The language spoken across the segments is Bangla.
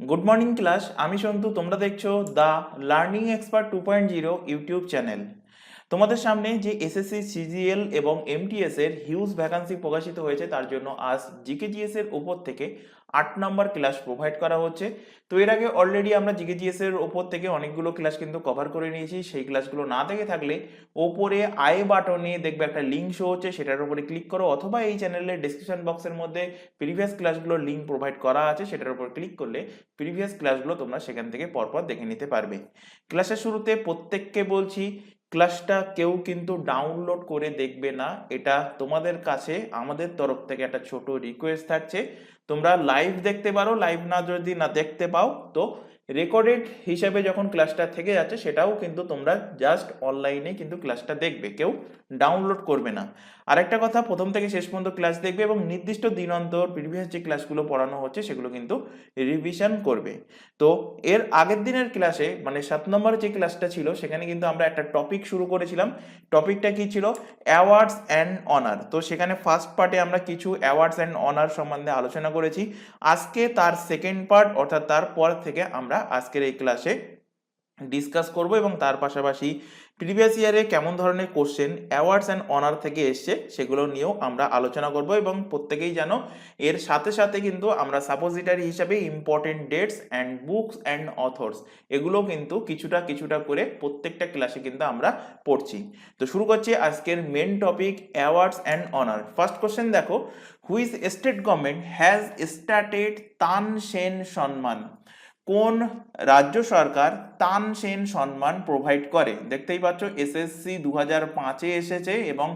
গুড মর্নিং ক্লাস, আমি সন্তু। তোমরা দেখছো the learning expert 2.0 YouTube channel. তোমাদের সামনে যে এসএসসি সিজিএল এবং এমটিএস এর হিউজ ভ্যাকান্সি প্রকাশিত হয়েছে, তার জন্য আজ জিকেজিএস এর উপর থেকে 8 নম্বর ক্লাস প্রোভাইড করা হচ্ছে। তো এর আগে অলরেডি আমরা জিকেজিএস এর উপর থেকে অনেকগুলো ক্লাস কিন্তু কভার করে নিয়েছি। সেই ক্লাসগুলো না দেখে থাকলে ওপরে আই বাটনে দেখবে একটা লিঙ্ক শো হচ্ছে, সেটার উপরে ক্লিক করো, অথবা এই চ্যানেলের ডিসক্রিপশন বক্সের মধ্যে প্রিভিয়াস ক্লাসগুলোর লিঙ্ক প্রোভাইড করা আছে, সেটার উপর ক্লিক করলে প্রিভিয়াস ক্লাসগুলো তোমরা সেখান থেকে পরপর দেখে নিতে পারবে। ক্লাসের শুরুতে প্রত্যেককে বলছি, ক্লাসটা কেউ কিন্তু ডাউনলোড করে দেখবে না। এটা তোমাদের কাছে আমাদের তরফ থেকে একটা ছোট রিকোয়েস্ট থাকছে। তোমরা লাইভ দেখতে পারো, লাইভ না যদি না দেখতে পাও তো রেকর্ডেড হিসাবে যখন ক্লাসটা থেকে যাচ্ছে সেটাও কিন্তু তোমরা জাস্ট অনলাইনে কিন্তু ক্লাসটা দেখবে, কেউ ডাউনলোড করবে না। আরেকটা কথা, প্রথম থেকে শেষ পর্যন্ত ক্লাস দেখবে এবং নির্দিষ্ট দিন অন্তর প্রিভিয়াস যে ক্লাসগুলো পড়ানো হচ্ছে সেগুলো কিন্তু রিভিশন করবে। তো এর আগের দিনের ক্লাসে মানে 7 নম্বর যে ক্লাসটা ছিল সেখানে কিন্তু আমরা একটা টপিক শুরু করেছিলাম। টপিকটা কি ছিল? Awards and honour. তো সেখানে ফার্স্ট পার্টে আমরা কিছু অ্যাওয়ার্ডস অ্যান্ড অনার সম্বন্ধে আলোচনা করেছি। আজকে তার সেকেন্ড পার্ট, অর্থাৎ তারপর থেকে আমরা আজকের এই ক্লাসে ডিসকাস করব এবং তার পাশাপাশি প্রিভিয়াস ইয়ারে কেমন ধরনের কোশ্চেন অ্যাওয়ার্ডস অ্যান্ড অনার থেকে এসছে সেগুলো নিয়েও আমরা আলোচনা করব। এবং প্রত্যেকেই জানো এর সাথে সাথে কিন্তু আমরা সাপোজিটারি হিসাবে important dates and books and authors এগুলো কিন্তু কিছুটা কিছুটা করে প্রত্যেকটা ক্লাসে কিন্তু আমরা পড়ছি। তো শুরু করছি আজকের main topic, awards and honour. First question দেখো, which state government has started Tansen Samman? কোন রাজ্য সরকার তানসেন সম্মান প্রোভাইড করে? দেখতেই পাচ্ছ এসএসসি 2005-এ এসেছে এবং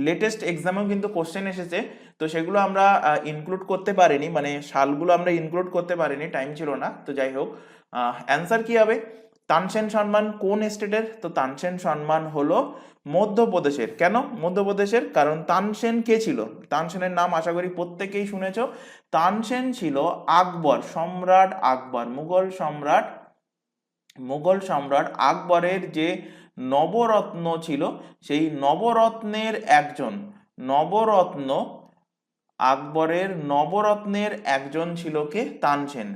লেটেস্ট এক্সামেও কিন্তু কোশ্চেন এসেছে। তো সেগুলো আমরা ইনক্লুড করতে পারিনি, মানে সালগুলো আমরা ইনক্লুড করতে পারিনি, টাইম ছিল না। তো যাই হোক, অ্যান্সার কি হবে? তানসেন সম্মান কোন স্টেটের? তো তানসেন সম্মান হলো মধ্যপ্রদেশের। কেন মধ্যপ্রদেশের? কারণ তানসেন কে ছিল? তানসেনের নাম আশা করি প্রত্যেকেই শুনেছ। তানসেন ছিল আকবর, সম্রাট আকবর, মুঘল সম্রাট আকবরের যে নবরত্ন ছিল, সেই নবরত্নের একজন, নবরত্ন আকবরের নবরত্নের একজন ছিল কে? তানসেন।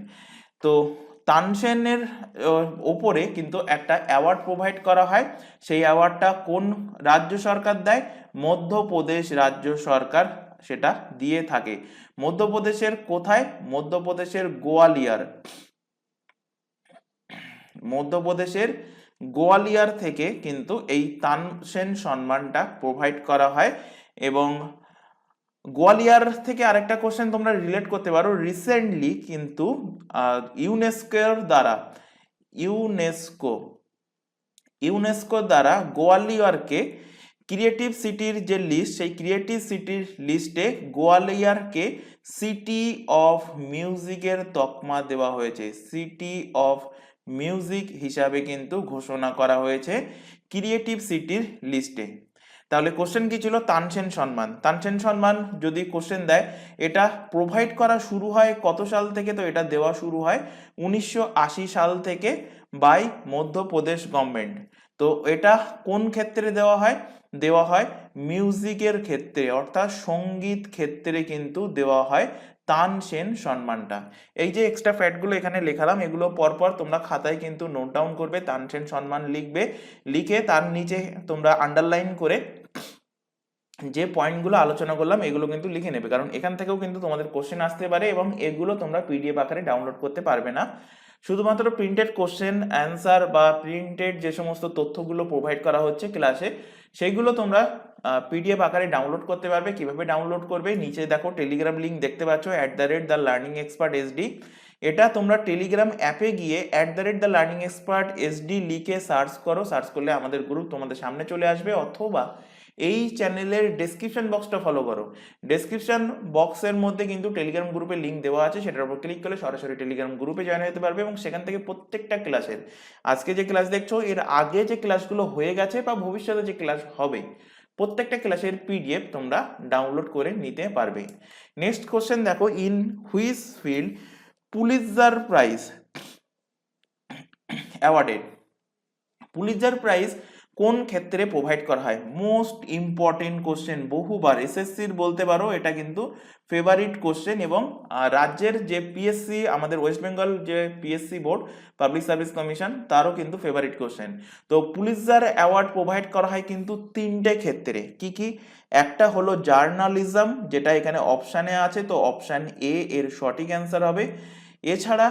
তো তানসেনের ওপরে কিন্তু একটা অ্যাওয়ার্ড প্রোভাইড করা হয়। সেই অ্যাওয়ার্ডটা কোন রাজ্য সরকার দেয়? মধ্যপ্রদেশ রাজ্য সরকার সেটা দিয়ে থাকে। মধ্যপ্রদেশের কোথায়? মধ্যপ্রদেশের গোয়ালিয়র। মধ্যপ্রদেশের গোয়ালিয়র থেকে কিন্তু এই তানসেন সম্মানটা প্রোভাইড করা হয়। এবং গোয়ালিয়র থেকে আরেকটা কোশ্চেন তোমরা রিলেট করতে পারো। রিসেন্টলি কিন্তু ইউনেস্কোর দ্বারা ইউনেস্কোর দ্বারা গোয়ালিয়রকে ক্রিয়েটিভ সিটির যে লিস্ট, সেই ক্রিয়েটিভ সিটির লিস্টে গোয়ালিয়রকে সিটি অফ মিউজিকের তকমা দেওয়া হয়েছে। সিটি অফ মিউজিক হিসাবে কিন্তু ঘোষণা করা হয়েছে ক্রিয়েটিভ সিটির লিস্টে। তাহলে কোশ্চেন কি ছিল? তানসেন সম্মান। তানসেন সম্মান যদি কোশ্চেন দেয়, এটা প্রোভাইড করা শুরু হয় কত সাল থেকে? তো এটা দেওয়া শুরু হয় 1980 সাল থেকে বাই মধ্যপ্রদেশ গভর্নমেন্ট। তো এটা কোন ক্ষেত্রে দেওয়া হয়? দেওয়া হয় মিউজিকের ক্ষেত্রে, অর্থাৎ সঙ্গীত ক্ষেত্রে কিন্তু দেওয়া হয় তানসেন সম্মানটা। এই যে এক্সট্রা ফ্যাক্টগুলো এখানে লেখালাম, এগুলো পরপর তোমরা খাতায় কিন্তু নোট ডাউন করবে। তানসেন সম্মান লিখবে, লিখে তার নিচে তোমরা আন্ডারলাইন করে যে পয়েন্টগুলো আলোচনা করলাম এগুলো কিন্তু লিখে নেবে, কারণ এখান থেকেও কিন্তু তোমাদের কোশ্চেন আসতে পারে এবং এগুলো তোমরা পিডিএফ আকারে ডাউনলোড করতে পারবে না। শুধুমাত্র প্রিন্টেড কোশ্চেন অ্যান্সার বা প্রিন্টেড যে সমস্ত তথ্যগুলো প্রোভাইড করা হচ্ছে ক্লাসে, সেইগুলো তোমরা পিডিএফ আকারে ডাউনলোড করতে পারবে। কিভাবে ডাউনলোড করবে? নিচে দেখো টেলিগ্রাম লিঙ্ক দেখতে পাচ্ছ, @theLearningExpertSD। এটা তোমরা টেলিগ্রাম অ্যাপে গিয়ে @theLearningExpertSD লিখে সার্চ করো। সার্চ করলে আমাদের গ্রুপ তোমাদের সামনে চলে আসবে, অথবা এই চ্যানেলের ডেসক্রিপশন বক্সটা ফলো করো। ডেসক্রিপশন বক্সের মধ্যে কিন্তু টেলিগ্রাম গ্রুপের লিঙ্ক দেওয়া আছে, সেটার উপর ক্লিক করলে সরাসরি টেলিগ্রাম গ্রুপে জয়েন হতে পারবে এবং সেখান থেকে প্রত্যেকটা ক্লাসের, আজকে যে ক্লাস দেখছো এর আগে যে ক্লাসগুলো হয়ে গেছে বা ভবিষ্যতে যে ক্লাস হবে, প্রত্যেকটা ক্লাসের পিডিএফ তোমরা ডাউনলোড করে নিতে পারবে। নেক্সট কোশ্চেন দেখো, in which field Pulitzer prize awarded? Pulitzer prize কোন ক্ষেত্রে প্রোভাইড করা হয়? মোস্ট ইম্পর্টেন্ট কোশ্চেন, বহুবার এসএসসির বলতে পারো এটা কিন্তু ফেভারিট কোশ্চেন, এবং রাজ্যের যে পিএসসি, আমাদের ওয়েস্ট বেঙ্গল যে PSC board, public service commission, তারও কিন্তু ফেভারিট কোশ্চেন। তো পুলিৎজার অ্যাওয়ার্ড প্রোভাইড করা হয় কিন্তু তিনটে ক্ষেত্রে। কি কি? একটা হলো জার্নালিজম, যেটা এখানে অপশানে আছে, তো অপশান এ এর সঠিক অ্যান্সার হবে। এছাড়া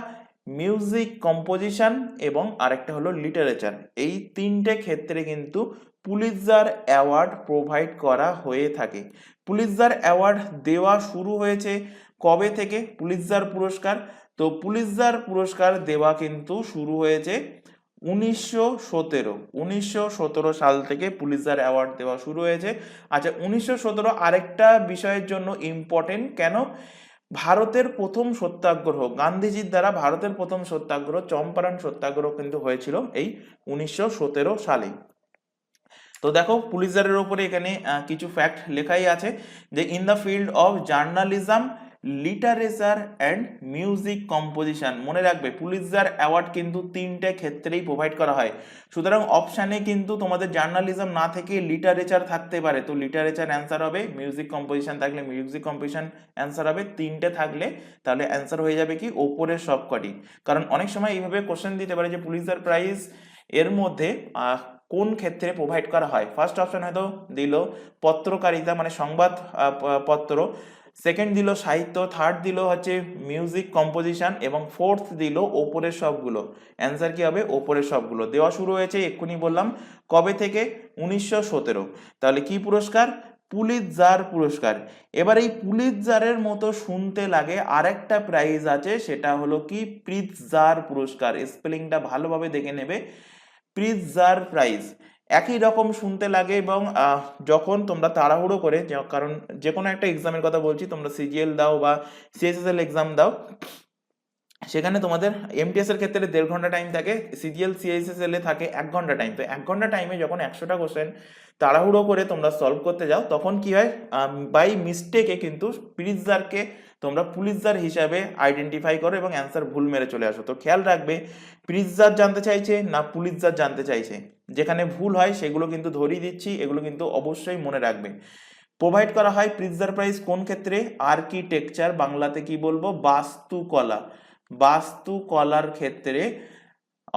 মিউজিক কম্পোজিশন এবং আরেকটা হলো লিটারেচার। এই তিনটে ক্ষেত্রে কিন্তু পুলিৎজার অ্যাওয়ার্ড প্রোভাইড করা হয়ে থাকে। পুলিৎজার অ্যাওয়ার্ড দেওয়া শুরু হয়েছে কবে থেকে পুলিৎজার পুরস্কার? তো পুলিৎজার পুরস্কার দেওয়া কিন্তু শুরু হয়েছে 1917 সাল থেকে পুলিৎজার অ্যাওয়ার্ড দেওয়া শুরু হয়েছে। আচ্ছা, 1917 আরেকটা বিষয়ের জন্য ইম্পর্টেন্ট, কেন? ভারতের প্রথম সত্যাগ্রহ, গান্ধীজির দ্বারা ভারতের প্রথম সত্যাগ্রহ চম্পারণ সত্যাগ্রহ কিন্তু হয়েছিল এই 1917 সালে। তো দেখো পুলিৎজারের উপরে এখানে কিছু ফ্যাক্ট লেখাই আছে যে in the field of journalism, literature and music composition. মনে রাখবে পুলিৎজার অ্যাওয়ার্ড কিন্তু তিনটে ক্ষেত্রেই প্রোভাইড করা হয়। সুতরাং অপশানে কিন্তু তোমাদের জার্নালিজম না থেকে লিটারেচার থাকতে পারে, তো লিটারেচার অ্যান্সার হবে। মিউজিক কম্পোজিশন থাকলে মিউজিক কম্পোজিশন অ্যান্সার হবে। তিনটে থাকলে তাহলে অ্যান্সার হয়ে যাবে কি ওপরের সবকটি। কারণ অনেক সময় এইভাবে কোশ্চেন দিতে পারে যে পুলিৎজার প্রাইজ এর মধ্যে কোন ক্ষেত্রে প্রোভাইড করা হয়। ফার্স্ট অপশন হয়তো দিল পত্রকারিতা মানে সংবাদ পত্র, সেকেন্ড দিল সাহিত্য, থার্ড দিল হচ্ছে মিউজিক কম্পোজিশন, এবং ফোর্থ দিল ওপরের সবগুলো। অ্যান্সার কি হবে? ওপরের সবগুলো। দেওয়া শুরু হয়েছে এক্ষুনি বললাম কবে থেকে? 1917। তাহলে কি পুরস্কার? পুলিৎজার পুরস্কার। এবার এই পুলিৎজারের মতো শুনতে লাগে আরেকটা প্রাইজ আছে, সেটা হলো কি প্রিৎজার পুরস্কার। স্পেলিংটা ভালোভাবে দেখে নেবে, প্রিৎজার প্রাইজ। একই রকম শুনতে লাগে, এবং যখন তোমরা তাড়াহুড়ো করে, কারণ যে কোনো একটা এক্সামের কথা বলছি, তোমরা সিজিএল দাও বা সিএসএসএল এক্সাম দাও, সেখানে তোমাদের এমটিএস এর ক্ষেত্রে 1.5 ঘন্টা টাইম থাকে, সিজিএল সিএসএসএল এ থাকে 1 ঘন্টা টাইম। তো 1 ঘন্টা টাইমে যখন 100টা কোশ্চেন তাড়াহুড়ো করে তোমরা সলভ করতে যাও, তখন কি হয়? বাই মিস্টেকে কিন্তু প্রিৎজারকে তোমরা পুলিৎজার হিসাবে আইডেন্টিফাই করো এবং অ্যান্সার ভুল মেরে চলে আসো। তো খেয়াল রাখবে প্রিৎজার জানতে চাইছে না পুলিৎজার জানতে চাইছে। যেখানে ভুল হয় সেগুলো কিন্তু ধরিয়ে দিচ্ছি, এগুলো কিন্তু অবশ্যই মনে রাখবে। প্রোভাইড করা হয় প্রিৎজার প্রাইজ কোন ক্ষেত্রে? আর্কিটেকচার, বাংলাতে কি বলবো? বাস্তুকলা। বাস্তুকলার ক্ষেত্রে,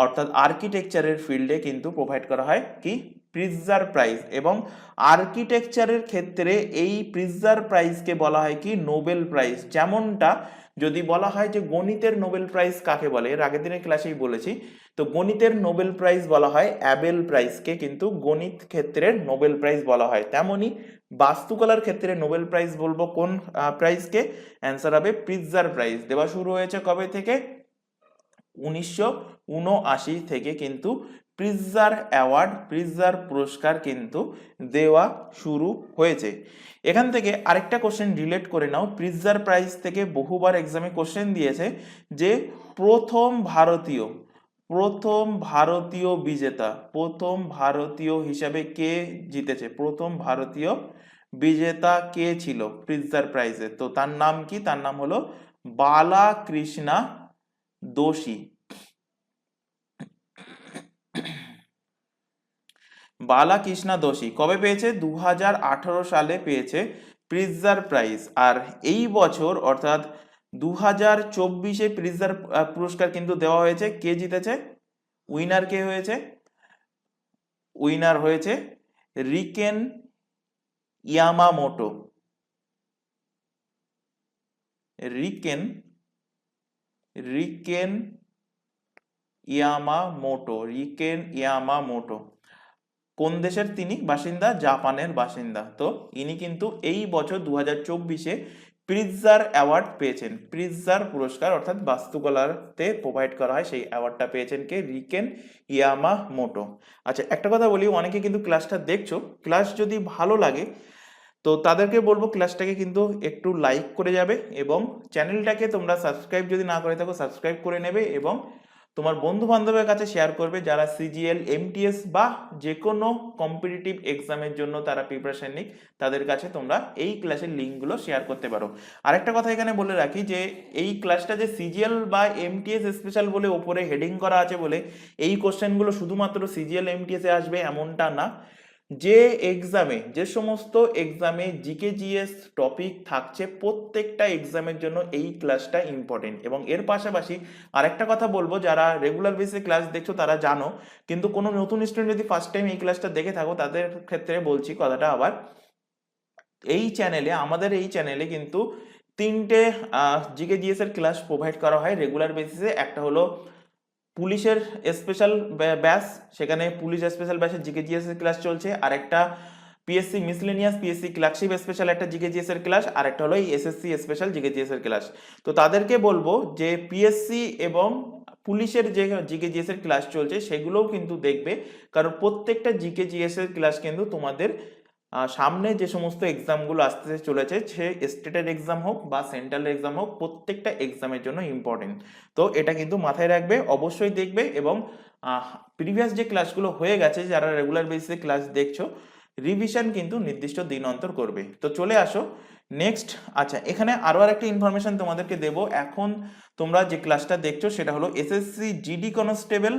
অর্থাৎ আর্কিটেকচারের ফিল্ডে কিন্তু প্রোভাইড করা হয় কি প্রিৎজার প্রাইজ। এবং আর্কিটেকচারের ক্ষেত্রে এই প্রিৎজার প্রাইজকে বলা হয় কি নোবেল প্রাইজ। যেমনটা যদি বলা হয় যে গণিতের নোবেল প্রাইজ কাকে বলে, এর আগের দিনের ক্লাসেই বলেছি, তো গণিতের নোবেল প্রাইজ বলা হয় অ্যাবেল প্রাইজকে, কিন্তু গণিত ক্ষেত্রের নোবেল প্রাইজ বলা হয়। তেমনি বাস্তুকলার ক্ষেত্রে নোবেল প্রাইজ বলবো কোন প্রাইজকে? অ্যান্সার হবে প্রিৎজার প্রাইজ। দেওয়া শুরু হয়েছে কবে থেকে? 1979 থেকে কিন্তু প্রিৎজার অ্যাওয়ার্ড, প্রিৎজার পুরস্কার কিন্তু দেওয়া শুরু হয়েছে। এখান থেকে আরেকটা কোশ্চেন রিলেট করে নাও, প্রিৎজার প্রাইজ থেকে বহুবার এক্সামে কোশ্চেন দিয়েছে যে প্রথম ভারতীয় বিজেতা, প্রথম ভারতীয় হিসাবে কে জিতেছে? প্রথম ভারতীয় বিজেতা কে ছিল প্রিৎজার প্রাইজে? তো তার নাম কি? তার নাম হলো বালাকৃষ্ণা দোষী। বালাকৃষ্ণা দোষী কবে পেয়েছে? 2018 সালে পেয়েছে প্রিৎজার প্রাইজ। আর এই বছর অর্থাৎ 2024-এ প্রিৎজার পুরস্কার কিন্তু দেওয়া হয়েছে। কে জিতেছে? উইনার কে হয়েছে? উইনার হয়েছে রিকেন ইয়ামামোটো। রিকেন ইয়ামামোটো কোন দেশের তিনি বাসিন্দা? জাপানের বাসিন্দা। তো ইনি কিন্তু এই বছর 2024-এ প্রিৎজার অ্যাওয়ার্ড পেয়েছেন। প্রিৎজার পুরস্কার অর্থাৎ বাস্তুকলাতে প্রোভাইড করা হয়, সেই অ্যাওয়ার্ডটা পেয়েছেন কে? রিকেন ইয়ামামোটো। আচ্ছা, একটা কথা বলি, অনেকে কিন্তু ক্লাসটা দেখছো, ক্লাস যদি ভালো লাগে তো তাদেরকে বলবো ক্লাসটাকে কিন্তু একটু লাইক করে যাবে, এবং চ্যানেলটাকে তোমরা সাবস্ক্রাইব যদি না করে থাকো সাবস্ক্রাইব করে নেবে, এবং তোমার বন্ধু বান্ধবের কাছে শেয়ার করবে যারা সিজিএল, এমটিএস বা যে কোনো কম্পিটিটিভ এক্সামের জন্য তারা প্রিপারেশন নিক, তাদের কাছে তোমরা এই ক্লাসের লিঙ্কগুলো শেয়ার করতে পারো। আরেকটা কথা এখানে বলে রাখি যে এই ক্লাসটা যে সিজিএল বা এমটিএস স্পেশাল বলে ওপরে হেডিং করা আছে বলে এই কোশ্চেনগুলো শুধুমাত্র সিজিএল এমটিএস এ আসবে এমনটা না। যে এক্সামে, যে সমস্ত এক্সামে জিকে জিএস টপিক থাকছে প্রত্যেকটা এক্সামের জন্য এই ক্লাসটা ইম্পর্টেন্ট। এবং এর পাশাপাশি আরেকটা কথা বলবো, যারা রেগুলার বেসিসে ক্লাস দেখছো তারা জানো, কিন্তু কোনো নতুন স্টুডেন্ট যদি ফার্স্ট টাইম এই ক্লাসটা দেখে থাকো তাদের ক্ষেত্রে বলছি কথাটা আবার, এই চ্যানেলে, আমাদের এই চ্যানেলে কিন্তু তিনটে জিকে জিএস এর ক্লাস প্রোভাইড করা হয় রেগুলার বেসিসে। একটা হলো পুলিশের স্পেশাল ব্যাচ, সেখানে পুলিশ স্পেশাল ব্যাচের জিকে জিএস এর ক্লাস চলছে। আর একটা PSC miscellaneous, PSC clerkship special একটা জিকে জিএস এর ক্লাস, আর একটা হলো এসএসসি স্পেশাল জিকে জিএস এর ক্লাস। তো তাদেরকে বলবো যে পিএসসি এবং পুলিশের যে জিকে জিএস এর ক্লাস চলছে সেগুলোও কিন্তু দেখবে, কারণ প্রত্যেকটা জিকে জিএস এর ক্লাস কিন্তু তোমাদের সামনে যে সমস্ত এক্সামগুলো আসতে চলেছে, সে স্টেটের এক্সাম হোক বা সেন্ট্রাল এক্সাম হোক, প্রত্যেকটা এক্সামের জন্য ইম্পর্টেন্ট। তো এটা কিন্তু মাথায় রাখবে, অবশ্যই দেখবে। এবং প্রিভিয়াস যে ক্লাসগুলো হয়ে গেছে, যারা রেগুলার বেসিসে ক্লাস দেখছো, রিভিশন কিন্তু নির্দিষ্ট দিন অন্তর করবে। তো চলে আসো নেক্সট। আচ্ছা, এখানে আরো একটা ইনফরমেশন তোমাদেরকে দেবো। এখন তোমরা যে ক্লাসটা দেখছো সেটা হলো SSC GD constable,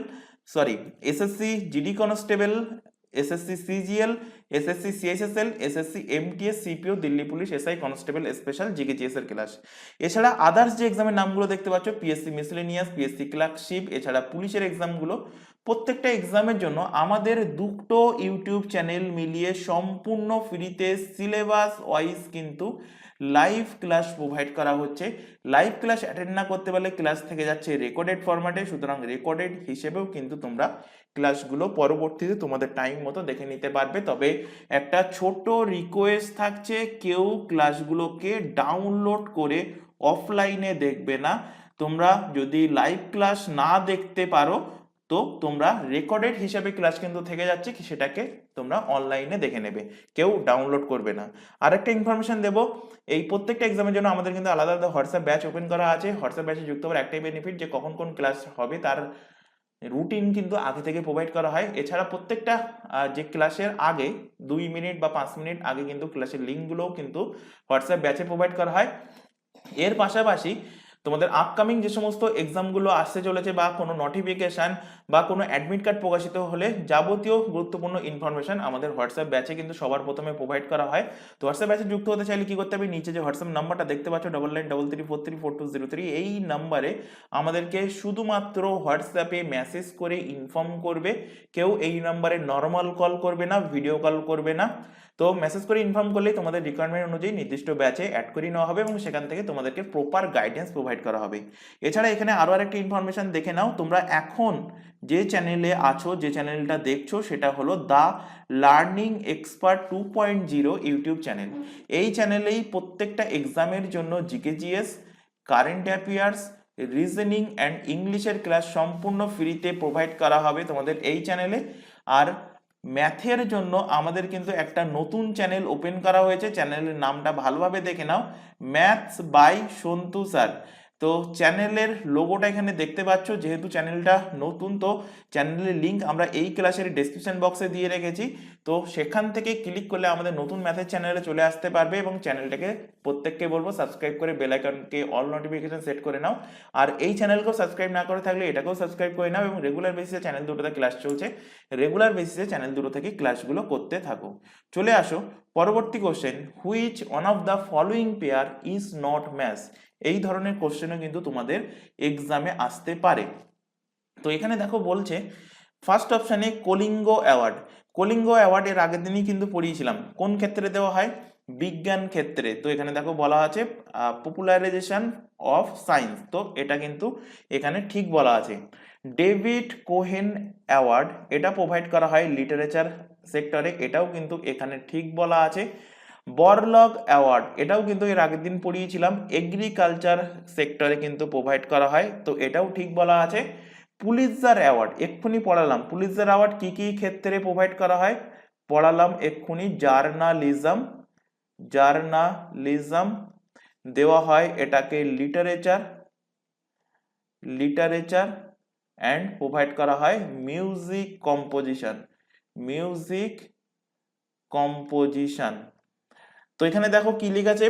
sorry SSC GD constable, SSC CGL, SSC CHSL, SSC MTS, CPO, Delhi police, SI constable special GK GS এর ক্লাস। এছাড়া আদার্স যে এক্সামের নামগুলো দেখতে পাচ্ছ, পিএসসি মিসলেনিয়াস, পিএসসি ক্লার্কশিপ, এছাড়া পুলিশের এক্সামগুলো, প্রত্যেকটা এক্সামের জন্য আমাদের দুটো ইউটিউব চ্যানেল মিলিয়ে সম্পূর্ণ ফ্রিতে সিলেবাস ওয়াইজ কিন্তু লাইভ ক্লাস প্রোভাইড করা হচ্ছে। লাইভ ক্লাস অ্যাটেন্ড না করতে পারলে ক্লাস থেকে যাচ্ছে রেকর্ডেড ফরম্যাটে, সুতরাং রেকর্ডেড হিসেবেও কিন্তু তোমরা ক্লাসগুলো পরবর্তীতে তোমাদের টাইম মতো দেখে নিতে পারবে। তবে একটা ছোট রিকোয়েস্ট থাকছে, কেউ ক্লাসগুলোকে ডাউনলোড করে অফলাইনে দেখবে না। তোমরা যদি লাইভ ক্লাস না দেখতে পারো তো তোমরা রেকর্ডেড হিসাবে ক্লাস কিন্তু থেকে যাচ্ছে, সেটাকে তোমরা অনলাইনে দেখে নেবে, কেউ ডাউনলোড করবে না। আরেকটা ইনফরমেশন দেবো, এই প্রত্যেকটা এক্সামের জন্য আমাদের কিন্তু আলাদা আলাদা হোয়াটসঅ্যাপ ব্যাচ ওপেন করা আছে। হোয়াটসঅ্যাপ ব্যাচে যুক্ত হওয়ার একটাই বেনিফিট যে কখন কোন ক্লাস হবে তার রুটিন কিন্তু আগে থেকে প্রোভাইড করা হয়। এছাড়া প্রত্যেকটা যে ক্লাসের আগে 2 মিনিট বা 5 মিনিট আগে কিন্তু ক্লাসের লিঙ্কগুলোও কিন্তু হোয়াটসঅ্যাপ ব্যাচে প্রোভাইড করা হয়। এর পাশাপাশি তোমাদের আপকামিং যে সমস্ত এক্সামগুলো আসতে চলেছে বা কোনো নোটিফিকেশন বা কোনো অ্যাডমিট কার্ড প্রকাশিত হলে যাবতীয় গুরুত্বপূর্ণ ইনফরমেশন আমাদের হোয়াটসঅ্যাপ ব্যাচে কিন্তু সবার প্রথমে প্রোভাইড করা হয়। তো হোয়াটসঅ্যাপ ব্যাচে যুক্ত হতে চাইলে কি করতে হবে, নিচে যে হোয়াটসঅ্যাপ নাম্বারটা দেখতে পাচ্ছ 9933434203, এই নাম্বারে আমাদেরকে শুধুমাত্র হোয়াটসঅ্যাপে মেসেজ করে ইনফর্ম করবে। কেউ এই নাম্বারে নর্মাল কল করবে না, ভিডিও কল করবে না। তো মেসেজ করে ইনফর্ম করলেই তোমাদের রিকোয়ারমেন্ট অনুযায়ী নির্দিষ্ট ব্যাচে অ্যাড করে নেওয়া হবে এবং সেখান থেকে তোমাদেরকে প্রপার গাইডেন্স প্রোভাইড করা হবে। এছাড়া এখানে আরো আরেকটা ইনফরমেশন দেখে নাও, তোমরা এখন যে চ্যানেলে আছো, যে চ্যানেলটা দেখছো, সেটা হলো the learning expert 2.0 YouTube channel. এই চ্যানেলেই প্রত্যেকটা এক্সামের জন্য GK GS, current affairs, reasoning and ইংলিশের ক্লাস সম্পূর্ণ ফ্রিতে প্রোভাইড করা হবে তোমাদের এই চ্যানেলে। আর ম্যাথের জন্য আমাদের কিন্তু একটা নতুন চ্যানেল ওপেন করা হয়েছে, চ্যানেলের নামটা ভালোভাবে দেখে নাও, ম্যাথস বাই সন্তু স্যার। তো চ্যানেলের লোগোটা এখানে দেখতে পাচ্ছ, যেহেতু চ্যানেলটা নতুন তো চ্যানেলের লিঙ্ক আমরা এই ক্লাসের ডেসক্রিপশন বক্সে দিয়ে রেখেছি। তো সেখান থেকে ক্লিক করলে আমাদের নতুন ম্যাথের চ্যানেলে চলে আসতে পারবে এবং চ্যানেলটাকে প্রত্যেককে বলবো সাবস্ক্রাইব করে বেল আইকনকে অল নোটিফিকেশন সেট করে নাও। আর এই চ্যানেলকেও সাবস্ক্রাইব না করে থাকলে এটাকেও সাবস্ক্রাইব করে নাও এবং রেগুলার বেসিসে চ্যানেল দুটোতে ক্লাস চলছে, রেগুলার বেসিসে চ্যানেল দুটো থেকে ক্লাসগুলো করতে থাকো। চলে আসো পরবর্তী question, which one of the following pair is not match. এই ধরনের কোশ্চেনও কিন্তু তোমাদের এক্সামে আসতে পারে। তো এখানে দেখো বলছে ফার্স্ট অপশানে কলিঙ্গ অ্যাওয়ার্ড। কলিঙ্গ অ্যাওয়ার্ড এর আগের দিনই কিন্তু পড়িয়েছিলাম, কোন ক্ষেত্রে দেওয়া হয়, বিজ্ঞান ক্ষেত্রে। তো এখানে দেখো বলা আছে পপুলারাইজেশন অফ সায়েন্স, তো এটা কিন্তু এখানে ঠিক বলা আছে। ডেভিড কোহেন অ্যাওয়ার্ড, এটা প্রোভাইড করা হয় লিটারেচার সেক্টরে, এটাও কিন্তু এখানে ঠিক বলা আছে। বরলগ অ্যাওয়ার্ড, এটাও কিন্তু এর আগের দিন পড়িয়েছিলাম, এগ্রিকালচার সেক্টরে কিন্তু প্রোভাইড করা হয়, তো এটাও ঠিক বলা আছে। পুলিৎজার অ্যাওয়ার্ড এক্ষুনি পড়ালাম, পুলিৎজার অ্যাওয়ার্ড কি কি ক্ষেত্রে প্রোভাইড করা হয় পড়ালাম এক্ষুনি, জার্নালিজম, জার্নালিজম দেওয়া হয় এটাকে, লিটারেচার, লিটারেচার অ্যান্ড প্রোভাইড করা হয় মিউজিক কম্পোজিশন। Music composition. তো এখানে দেখো কি লেখা আছে,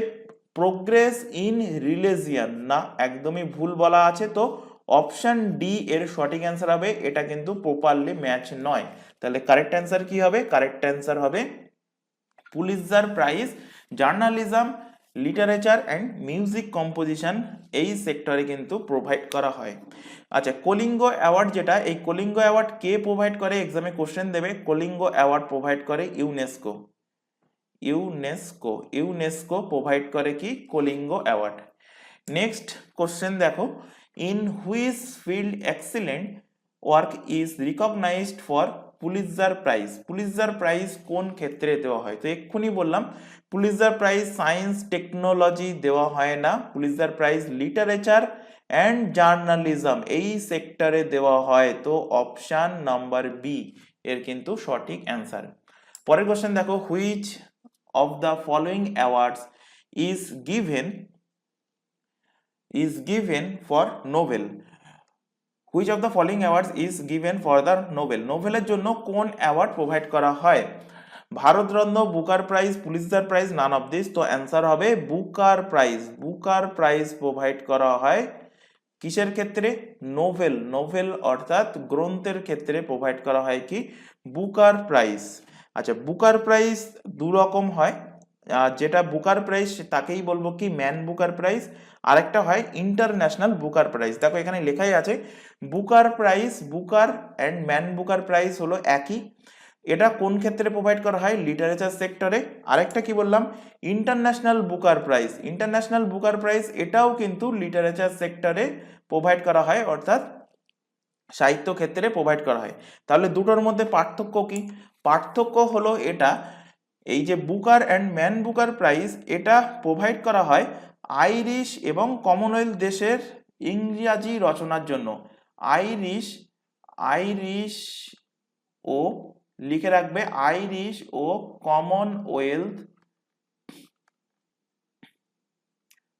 প্রোগ্রেস ইন রিলিজিয়ান, না একদমই ভুল বলা আছে। তো অপশন ডি এর সঠিক অ্যান্সার হবে, এটা কিন্তু প্রপারলি ম্যাচ নয়। তাহলে কারেক্ট অ্যান্সার কি হবে? কারেক্ট অ্যান্সার হবে Pulitzer prize journalism, literature and music composition এই সেক্টরে কিন্তু প্রোভাইড করা হয়। আচ্ছা, কলিঙ্গ অ্যাওয়ার্ড যেটা, এই কলিঙ্গ অ্যাওয়ার্ড কে প্রোভাইড করে? এক্সামে কোশ্চেন দেবে। কলিঙ্গ অ্যাওয়ার্ড প্রোভাইড করে ইউনেস্কো। ইউনেস্কো প্রোভাইড করে কি? কলিঙ্গ অ্যাওয়ার্ড। নেক্সট কোশ্চেন দেখো, in which field excellent work is recognised for Pulitzer prize. Pulitzer prize কোন ক্ষেত্রে দেওয়া হয়? তো এক্ষুনি বললাম পুলিৎজার প্রাইজ সায়েন্স টেকনোলজি দেওয়া হয় না, Pulitzer prize literature and journalism এই সেক্টরে দেওয়া হয়। তো অপশান নাম্বার বি এর কিন্তু সঠিক অ্যান্সার। পরের কোশ্চেন দেখো, which of the following awards is given for Nobel? Which of the following awards is given for the Nobel? নোবেলের জন্য কোন অ্যাওয়ার্ড প্রোভাইড করা হয়? Bharat Ratna, Booker prize, Pulitzer prize, none of this. তো অ্যান্সার হবে Booker prize. Booker prize provide করা হয় কিসের ক্ষেত্রে? নোভেল অর্থাৎ গ্রন্থের ক্ষেত্রে প্রোভাইড করা হয় কি? Booker prize. আচ্ছা, বুকার প্রাইজ দু রকম হয়, যেটা বুকার প্রাইজ তাকেই বলবো কি ম্যান বুকার প্রাইজ, আরেকটা হয় ইন্টারন্যাশনাল বুকার প্রাইজ। দেখো এখানে লেখাই আছে Booker prize, Booker and man Booker prize হলো একই। এটা কোন ক্ষেত্রে প্রোভাইড করা হয়? লিটারেচার সেক্টরে। আরেকটা কি বললাম? International Booker prize. International Booker prize এটাও কিন্তু লিটারেচার সেক্টরে প্রোভাইড করা হয়, অর্থাৎ সাহিত্য ক্ষেত্রে প্রোভাইড করা হয়। তাহলে দুটোর মধ্যে পার্থক্য কি? পার্থক্য হলো এটা, এই যে Booker and man Booker prize এটা প্রোভাইড করা হয় আইরিশ এবং কমনওয়েলথ দেশের ইংরাজি রচনার জন্য। আইরিশ ও লিখে রাখবে, আইরিশ ও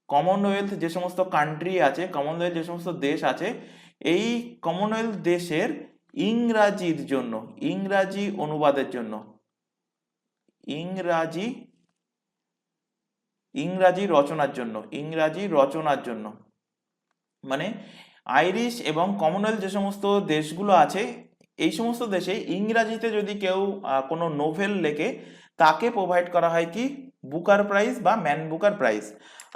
কমনওয়েলথ যে সমস্ত কান্ট্রি আছে, কমনওয়েলথ যে সমস্ত দেশ আছে, এই কমনওয়েলথ দেশের ইংরাজির জন্য, ইংরাজি অনুবাদের জন্য, ইংরাজি রচনার জন্য মানে আইরিশ এবং কমনওয়েলথ যে সমস্ত দেশগুলো আছে, এই সমস্ত দেশে ইংরাজিতে যদি কেউ কোনো নোভেল লেখে তাকে প্রোভাইড করা হয় কি? বুকার প্রাইজ বা ম্যান বুকার প্রাইজ।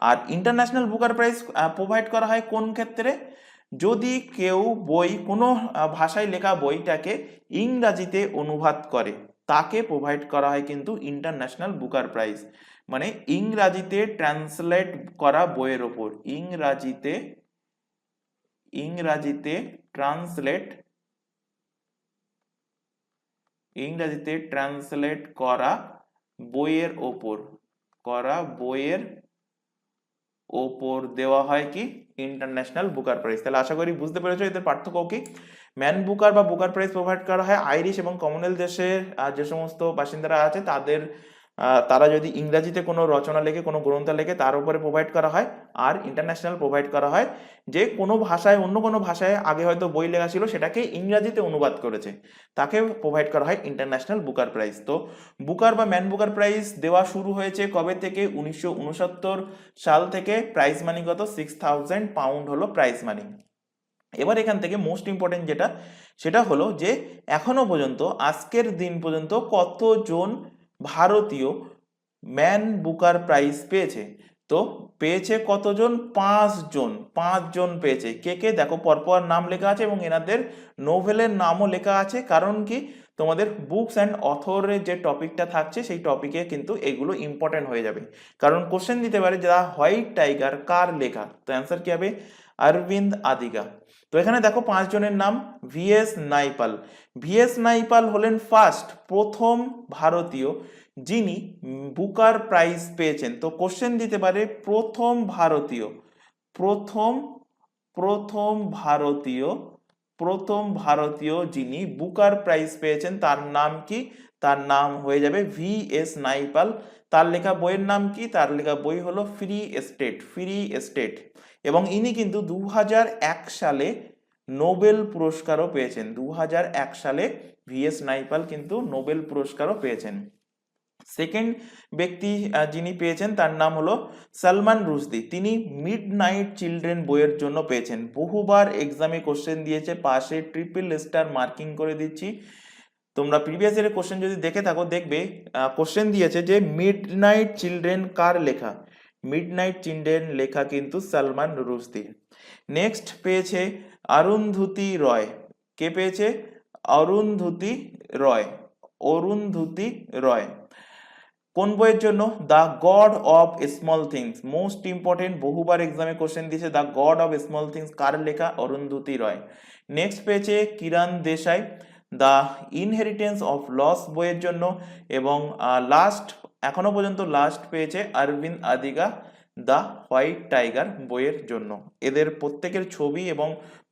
আর ইন্টারন্যাশনাল বুকার প্রাইজ প্রোভাইড করা হয় কোন ক্ষেত্রে? যদি কেউ বই, কোনো ভাষায় লেখা বইটাকে ইংরাজিতে অনুবাদ করে তাকে প্রোভাইড করা হয় কিন্তু ইন্টারন্যাশনাল বুকার প্রাইজ। মানে ইংরাজিতে ট্রান্সলেট করা বইয়ের ওপর, ইংরাজিতে ট্রান্সলেট করা বইয়ের ওপর দেওয়া হয় কি? International Booker prize. তাহলে আশা করি বুঝতে পেরেছো এদের পার্থক্য কি। ম্যান বুকার বা বুকার প্রাইজ প্রোভাইড করা হয় আইরিশ এবং কমনওয়েলথ দেশের যে সমস্ত বাসিন্দারা আছে তারা যদি ইংরাজিতে কোনো রচনা লেখে, কোনো গ্রন্থ লেখে তার উপরে প্রোভাইড করা হয়। আর ইন্টারন্যাশনাল প্রোভাইড করা হয় যে কোনো ভাষায়, অন্য কোনো ভাষায় আগে হয়তো বই লেখা ছিল সেটাকে ইংরাজিতে অনুবাদ করেছে, তাকে প্রোভাইড করা হয় ইন্টারন্যাশনাল বুকার প্রাইজ। তো বুকার বা ম্যান বুকার প্রাইজ দেওয়া শুরু হয়েছে কবে থেকে? 1969 সাল থেকে। প্রাইজ মানি কত? 6000 পাউন্ড হলো প্রাইজ মানি। এবার এখান থেকে মোস্ট ইম্পর্টেন্ট যেটা, সেটা হলো যে এখনো পর্যন্ত, আজকের দিন পর্যন্ত কতজন ভারতীয় ম্যান বুকার প্রাইজ পেয়েছে? তো পেয়েছে কতজন? 5 জন পেয়েছে। কে কে? দেখো পরপর নাম লেখা আছে এবং এনাদের নোভেলের নামও লেখা আছে। কারণ কি? তোমাদের বুকস অ্যান্ড অথরের যে টপিকটা থাকছে সেই টপিকে কিন্তু এগুলো ইম্পর্টেন্ট হয়ে যাবে। কারণ কোশ্চেন দিতে পারে যে হোয়াইট টাইগার কার লেখা? তো অ্যান্সার কি হবে? অরবিন্দ আদিগা। তো এখানে দেখো 5 জনের নাম। ভিএস নাইপাল হলেন প্রথম ভারতীয় যিনি বুকার প্রাইজ পেয়েছেন। তো কোশ্চেন দিতে পারে প্রথম ভারতীয় যিনি বুকার প্রাইজ পেয়েছেন তার নাম কি? তার নাম হয়ে যাবে ভিএস নাইপাল। তার লেখা বইয়ের নাম কি? তার লেখা বই হলো ফ্রি স্টেট। এবং ইনি কিন্তু 2001 সালে নোবেল পুরস্কারও পেয়েছেন। 2001 সালে ভিএস নাইপাল কিন্তু নোবেল পুরস্কারও পেয়েছেন। সেকেন্ড ব্যক্তি যিনি পেয়েছেন তার নাম হলো সালমান রুশদি। তিনি মিড নাইট চিলড্রেন বইয়ের জন্য পেয়েছেন। বহুবার এক্সামে কোশ্চেন দিয়েছে, পাশে ট্রিপল স্টার মার্কিং করে দিচ্ছি। তোমরা প্রিভিয়াস ইয়ারের কোশ্চেন যদি দেখে থাকো দেখবে কোশ্চেন দিয়েছে যে মিড নাইট চিলড্রেন কার লেখা। মিড নাইট চিলড্রেন লেখা কিন্তু সালমান রুশদি। নেক্সট পেয়েছে অরুন্ধতী রয়। কে পেয়েছে? অরুন্ধতী রয়। অরুন্ধতী রয়। কোন বইয়ের জন্য? The god of small things. Most important, বহুবার এক্সামে কোশ্চেন দিয়েছে। The god of small things কার লেখা? অরুন্ধতী রয়। নেক্সট পেয়েছে Kiran Desai, the inheritance of loss বইয়ের জন্য। এবং লাস্ট, এখনো পর্যন্ত লাস্ট পেয়েছে Aravind Adiga, the white tiger বইয়ের জন্য। এদের প্রত্যেকের ছবি এবং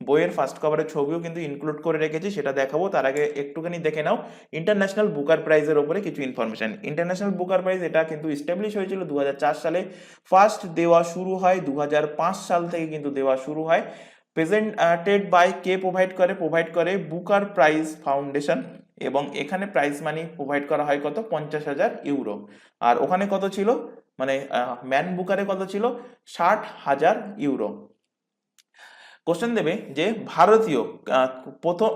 বইয়ের ফার্স্ট কভারের ছবিও কিন্তু ইনক্লুড করে রেখেছি, সেটা দেখাবো। তার আগে একটুখানি দেখে নাও ইন্টারন্যাশনাল বুকার প্রাইজের ওপরে কিছু ইনফরমেশন। ইন্টারন্যাশনাল বুকার প্রাইজ এটা কিন্তু এস্টাবলিশ হয়েছিল 2004 সালে। ফার্স্ট দেওয়া শুরু হয় 2005 সাল থেকে কিন্তু দেওয়া শুরু হয়। প্রেজেন্টেড বাই কে প্রোভাইড করে? প্রোভাইড করে বুকার প্রাইজ ফাউন্ডেশন। এবং এখানে প্রাইজ মানি প্রোভাইড করা হয় কত? 50,000 ইউরো। আর ওখানে কত ছিল, মানে ম্যান বুকারে কত ছিল? 60,000 ইউরো। কোশ্চেন দেবে যে ভারতীয় প্রথম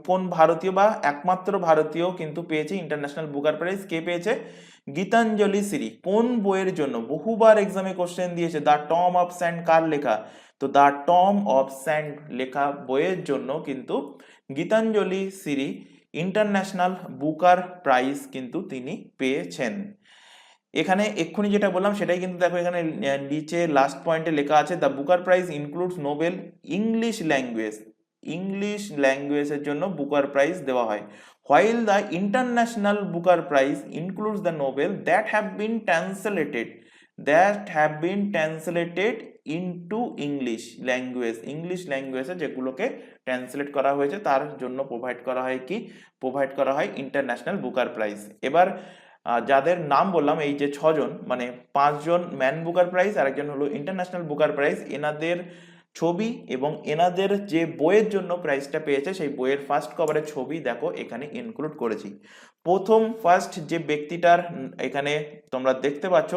কোন ভারতীয় বা একমাত্র ভারতীয় কিন্তু পেয়েছে ইন্টারন্যাশনাল বুকার প্রাইজ। কে পেয়েছে? গীতাঞ্জলি শ্রী। কোন বইয়ের জন্য? বহুবার এক্সামে কোশ্চেন দিয়েছে। দ্য টম অফ স্যান্ড কার লেখা? তো দ্য টম অফ স্যান্ড লেখা বইয়ের জন্য কিন্তু Gitanjali Shri international Booker prize কিন্তু তিনি পেয়েছেন। এখানে এক্ষুনি যেটা বললাম সেটাই কিন্তু দেখো এখানে নিচে লাস্ট পয়েন্টে লেখা আছে, the Booker prize includes novel English language. English ল্যাঙ্গুয়েজের জন্য বুকার প্রাইজ দেওয়া হয়। While the international Booker prize includes the novel that have been translated into English language. English ল্যাঙ্গুয়েজে যেগুলোকে ট্রান্সলেট করা হয়েছে তার জন্য প্রোভাইড করা হয় কি? প্রোভাইড করা হয় ইন্টারন্যাশনাল বুকার প্রাইজ। এবার যাদের নাম বললাম এই যে 6 জন, মানে 5 জন ম্যান বুকার প্রাইজ আর একজন হলো ইন্টারন্যাশনাল বুকার প্রাইজ, এনাদের ছবি এবং এনাদের যে বইয়ের জন্য প্রাইজটা পেয়েছে সেই বইয়ের ফার্স্ট কভারের ছবি দেখো এখানে ইনক্লুড করেছি। প্রথম ফার্স্ট যে ব্যক্তিটার এখানে তোমরা দেখতে পাচ্ছ,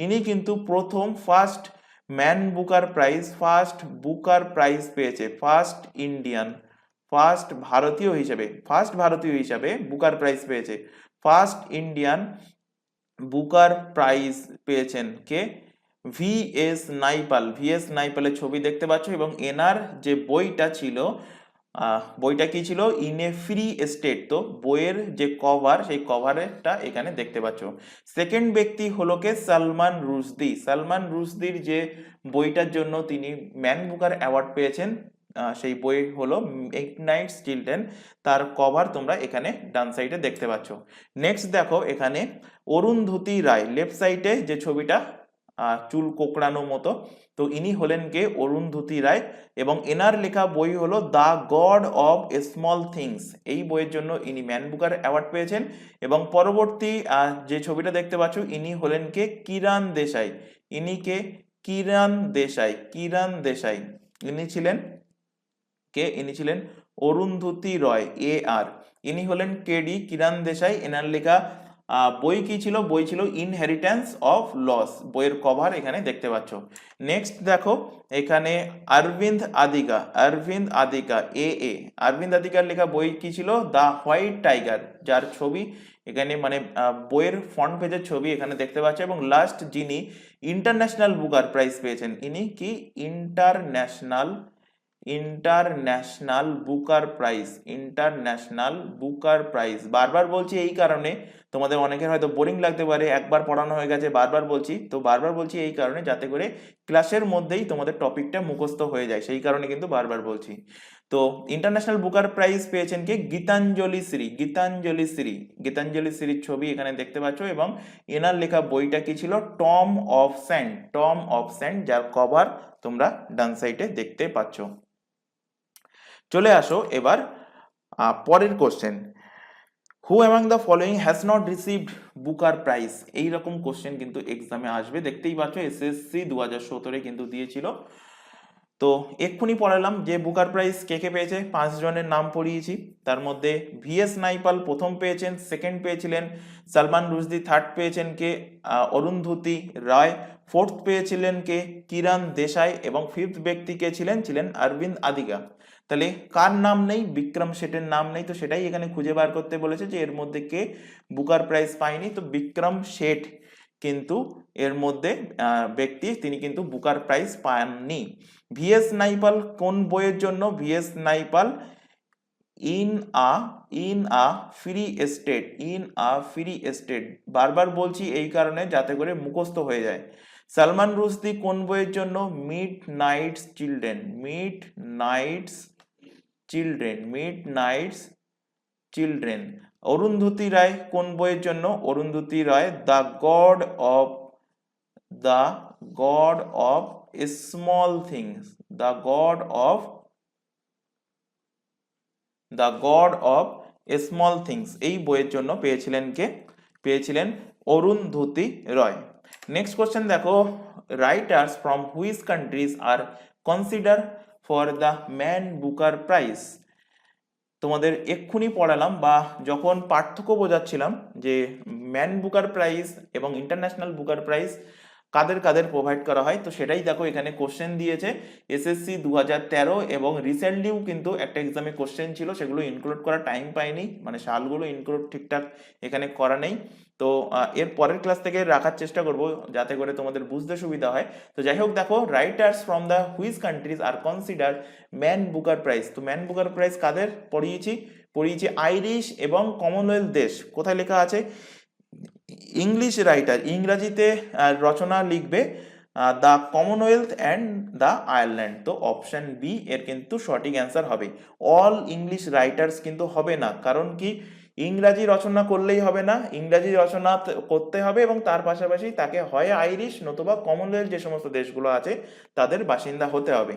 ইনি কিন্তু প্রথম first man Booker prize, first Booker prize পেয়েছে। ফার্স্ট ভারতীয় হিসেবে বুকার প্রাইজ পেয়েছে। ফার্স্ট ইন্ডিয়ান বুকার প্রাইজ পেয়েছেন কে? ভিএস নাইপালের ছবি দেখতে পাচ্ছ। এবং এনার যে বইটা ছিল, বইটা কি ছিল? In a free state. তো বইয়ের যে কভার, সেই কভারটা এখানে দেখতে পাচ্ছ। সেকেন্ড ব্যক্তি হলো কে? সালমান রুশদির যে বইটার জন্য তিনি ম্যান বুকার অ্যাওয়ার্ড পেয়েছেন, সেই বই হলো মিড নাইট চিলড্রেন। তার কভার তোমরা এখানে ডান সাইডে দেখতে পাচ্ছ। নেক্সট দেখো এখানে অরুন্ধতী রায়, লেফট সাইডে যে ছবিটা চুল কোকড়ানো মতো, তো ইনি হলেন কে? অরুন্ধতী রায়। এবং এনার লেখা বই হলো the god of small things. এই বইয়ের জন্য ইনি ম্যান বুকার অ্যাওয়ার্ড পেয়েছেন। এবং পরবর্তী যে ছবিটা দেখতে পাচ্ছ, ইনি হলেন কে? কিরণ দেশাই। ইনি কে? কিরণ দেশাই। ইনি ছিলেন কে? ইনি ছিলেন অরুন্ধতী রয়, AR। ইনি হলেন কেডি, কিরণ দেশাই। এনার লেখা বই কি ছিল? বই ছিল ইনহেরিটেন্স অফ লস। বইয়ের কভার এখানে দেখতে পাচ্ছ। নেক্সট দেখো এখানে অরবিন্দ আদিগা, AA। অরবিন্দ আদিগার লেখা বই কি ছিল? দ্য হোয়াইট টাইগার, যার ছবি এখানে মানে বইয়ের ফ্রন্ট পেজের ছবি এখানে দেখতে পাচ্ছ। এবং লাস্ট যিনি ইন্টারন্যাশনাল বুকার প্রাইজ পেয়েছেন, ইনি কি? International Booker prize. বারবার বলছি এই কারণে, তোমাদের অনেকের হয়তো বোরিং লাগতে পারে, একবার পড়ানো হয়ে গেছে, বারবার বলছি এই কারণে যাতে করে ক্লাসের মধ্যেই তোমাদের টপিকটা মুখস্থ হয়ে যায়, সেই কারণে কিন্তু বারবার বলছি। তো ইন্টারন্যাশনাল বুকার প্রাইজ পেয়েছেন কে? গীতাঞ্জলি শ্রীর ছবি এখানে দেখতে পাচ্ছ। এবং এনার লেখা বইটা কি ছিল? টম অফ স্যান্ড, যার কভার তোমরা ডান সাইডে দেখতে পাচ্ছ। চলে আসো এবার পরের question. Who among the following has not received Booker prize? এইরকম কোশ্চেন কিন্তু এক্সামে আসবে, দেখতেই পাচ্ছ। SSC 2017 কিন্তু দিয়েছিল। তো এক্ষুনি পড়ালাম যে বুকার প্রাইজ কে কে পেয়েছে, 5 জনের নাম পড়িয়েছি। তার মধ্যে ভিএস নাইপাল প্রথম পেয়েছেন, সেকেন্ড পেয়েছিলেন সালমান রুশদি, থার্ড পেয়েছেন কে অরুন্ধতী রায়, ফোর্থ পেয়েছিলেন কে কিরণ দেশাই এবং ফিফথ ব্যক্তি কে ছিলেন অরবিন্দ আদিগা। তাহলে কার নাম নেই? বিক্রম শেঠের নাম নেই, তো সেটাই এখানে খুঁজে বার করতে বলেছে যে এর মধ্যে কে বুকার প্রাইজ পায়নি। তো বিক্রম শেঠ কিন্তু এর মধ্যে ব্যক্তি, তিনি কিন্তু বুকার প্রাইজ পাননি। ভিএস নাইপাল কোন বইয়ের জন্য? V S Naipaul in a free state, বারবার বলছি এই কারণে যাতে করে মুখস্থ হয়ে যায়। সালমান রুশদি কোন বইয়ের জন্য? Midnight's children. Arundhati Roy কোন বইয়ের জন্য? Arundhati Roy the god of small things, এই বইয়ের জন্য পেয়েছিলেন অরুন্ধতী রয়। নেক্সট কোশ্চেন দেখো, writers from which countries are consider for the man Booker Prize. তোমাদের এক্ষুনি পড়ালাম বা যখন পার্থক্য বোঝাচ্ছিলাম যে ম্যান বুকার প্রাইজ এবং ইন্টারন্যাশনাল বুকার প্রাইজ কাদের কাদের প্রোভাইড করা হয়, তো সেটাই দেখো এখানে কোশ্চেন দিয়েছে। এসএসসি 2013 এবং রিসেন্টলিও কিন্তু একটা এক্সামে কোশ্চেন ছিল, সেগুলো ইনক্লুড করার টাইম পাইনি, মানে সালগুলো ইনক্লুড ঠিকঠাক এখানে করা নেই। তো এর পরের ক্লাস থেকে রাখার চেষ্টা করব যাতে করে তোমাদের বুঝতে সুবিধা হয়। তো যাই হোক, দেখো writers from the which countries are consider Man Booker prize. তো ম্যান বুকার প্রাইজ কাদের পড়িয়েছি আইরিশ এবং কমনওয়েলথ দেশ। কোথায় লেখা আছে? ইংলিশ রাইটার, ইংরাজিতে রচনা লিখবে the Commonwealth and the Ireland. তো অপশন বি এর কিন্তু সঠিক অ্যান্সার হবে। অল ইংলিশ রাইটার্স কিন্তু হবে না, কারণ কি ইংরাজি রচনা করলেই হবে না, ইংরাজি রচনা করতে হবে এবং তার পাশাপাশি তাকে হয় আইরিশ নতুবা কমনওয়েলথ যে সমস্ত দেশগুলো আছে তাদের বাসিন্দা হতে হবে।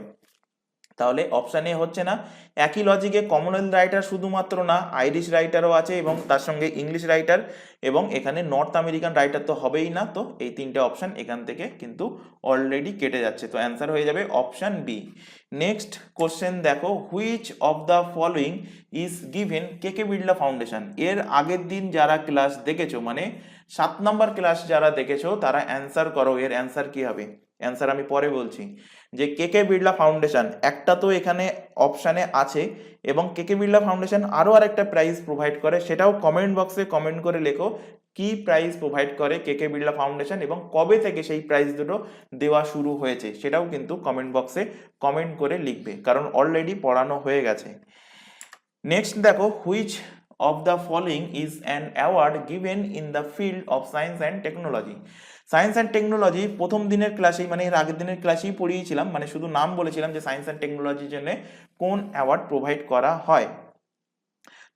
তাহলে অপশন এ হচ্ছে না। একই লজিকে কমনওয়েলথ রাইটার শুধুমাত্র না, আইরিশ রাইটারও আছে এবং তার সঙ্গে ইংলিশ রাইটার এবং এখানে নর্থ আমেরিকান রাইটার তো হবেই না। তো এই তিনটে অপশন এখান থেকে কিন্তু অলরেডি কেটে যাচ্ছে, তো অ্যান্সার হয়ে যাবে অপশন বি। নেক্সট কোশ্চেন দেখো, which of the following is given কেকে বিড়লা ফাউন্ডেশন। এর আগের দিন যারা ক্লাস দেখেছো, মানে 7 নম্বর ক্লাস যারা দেখেছো তারা অ্যান্সার করো, এর অ্যান্সার কি হবে? অ্যান্সার আমি পরে বলছি। যে কেকে বিড়লা ফাউন্ডেশন একটা তো এখানে অপশানে আছে এবং কেকে বিড়লা ফাউন্ডেশন আরও আরেকটা প্রাইজ প্রোভাইড করে, সেটাও কমেন্ট বক্সে কমেন্ট করে লেখো কি প্রাইজ প্রোভাইড করে কেকে বিড়লা ফাউন্ডেশন এবং কবে থেকে সেই প্রাইজ দুটো দেওয়া শুরু হয়েছে, সেটাও কিন্তু কমেন্ট বক্সে কমেন্ট করে লিখবে, কারণ অলরেডি পড়ানো হয়ে গেছে। নেক্সট দেখো, which of the following is an award given in the field of science and technology. Science and technology প্রথম দিনের ক্লাসেই, মানে এর আগের দিনের ক্লাসেই পড়িয়েছিলাম, মানে শুধু নাম বলেছিলাম যে সায়েন্স অ্যান্ড টেকনোলজির জন্য কোন অ্যাওয়ার্ড প্রোভাইড করা হয়।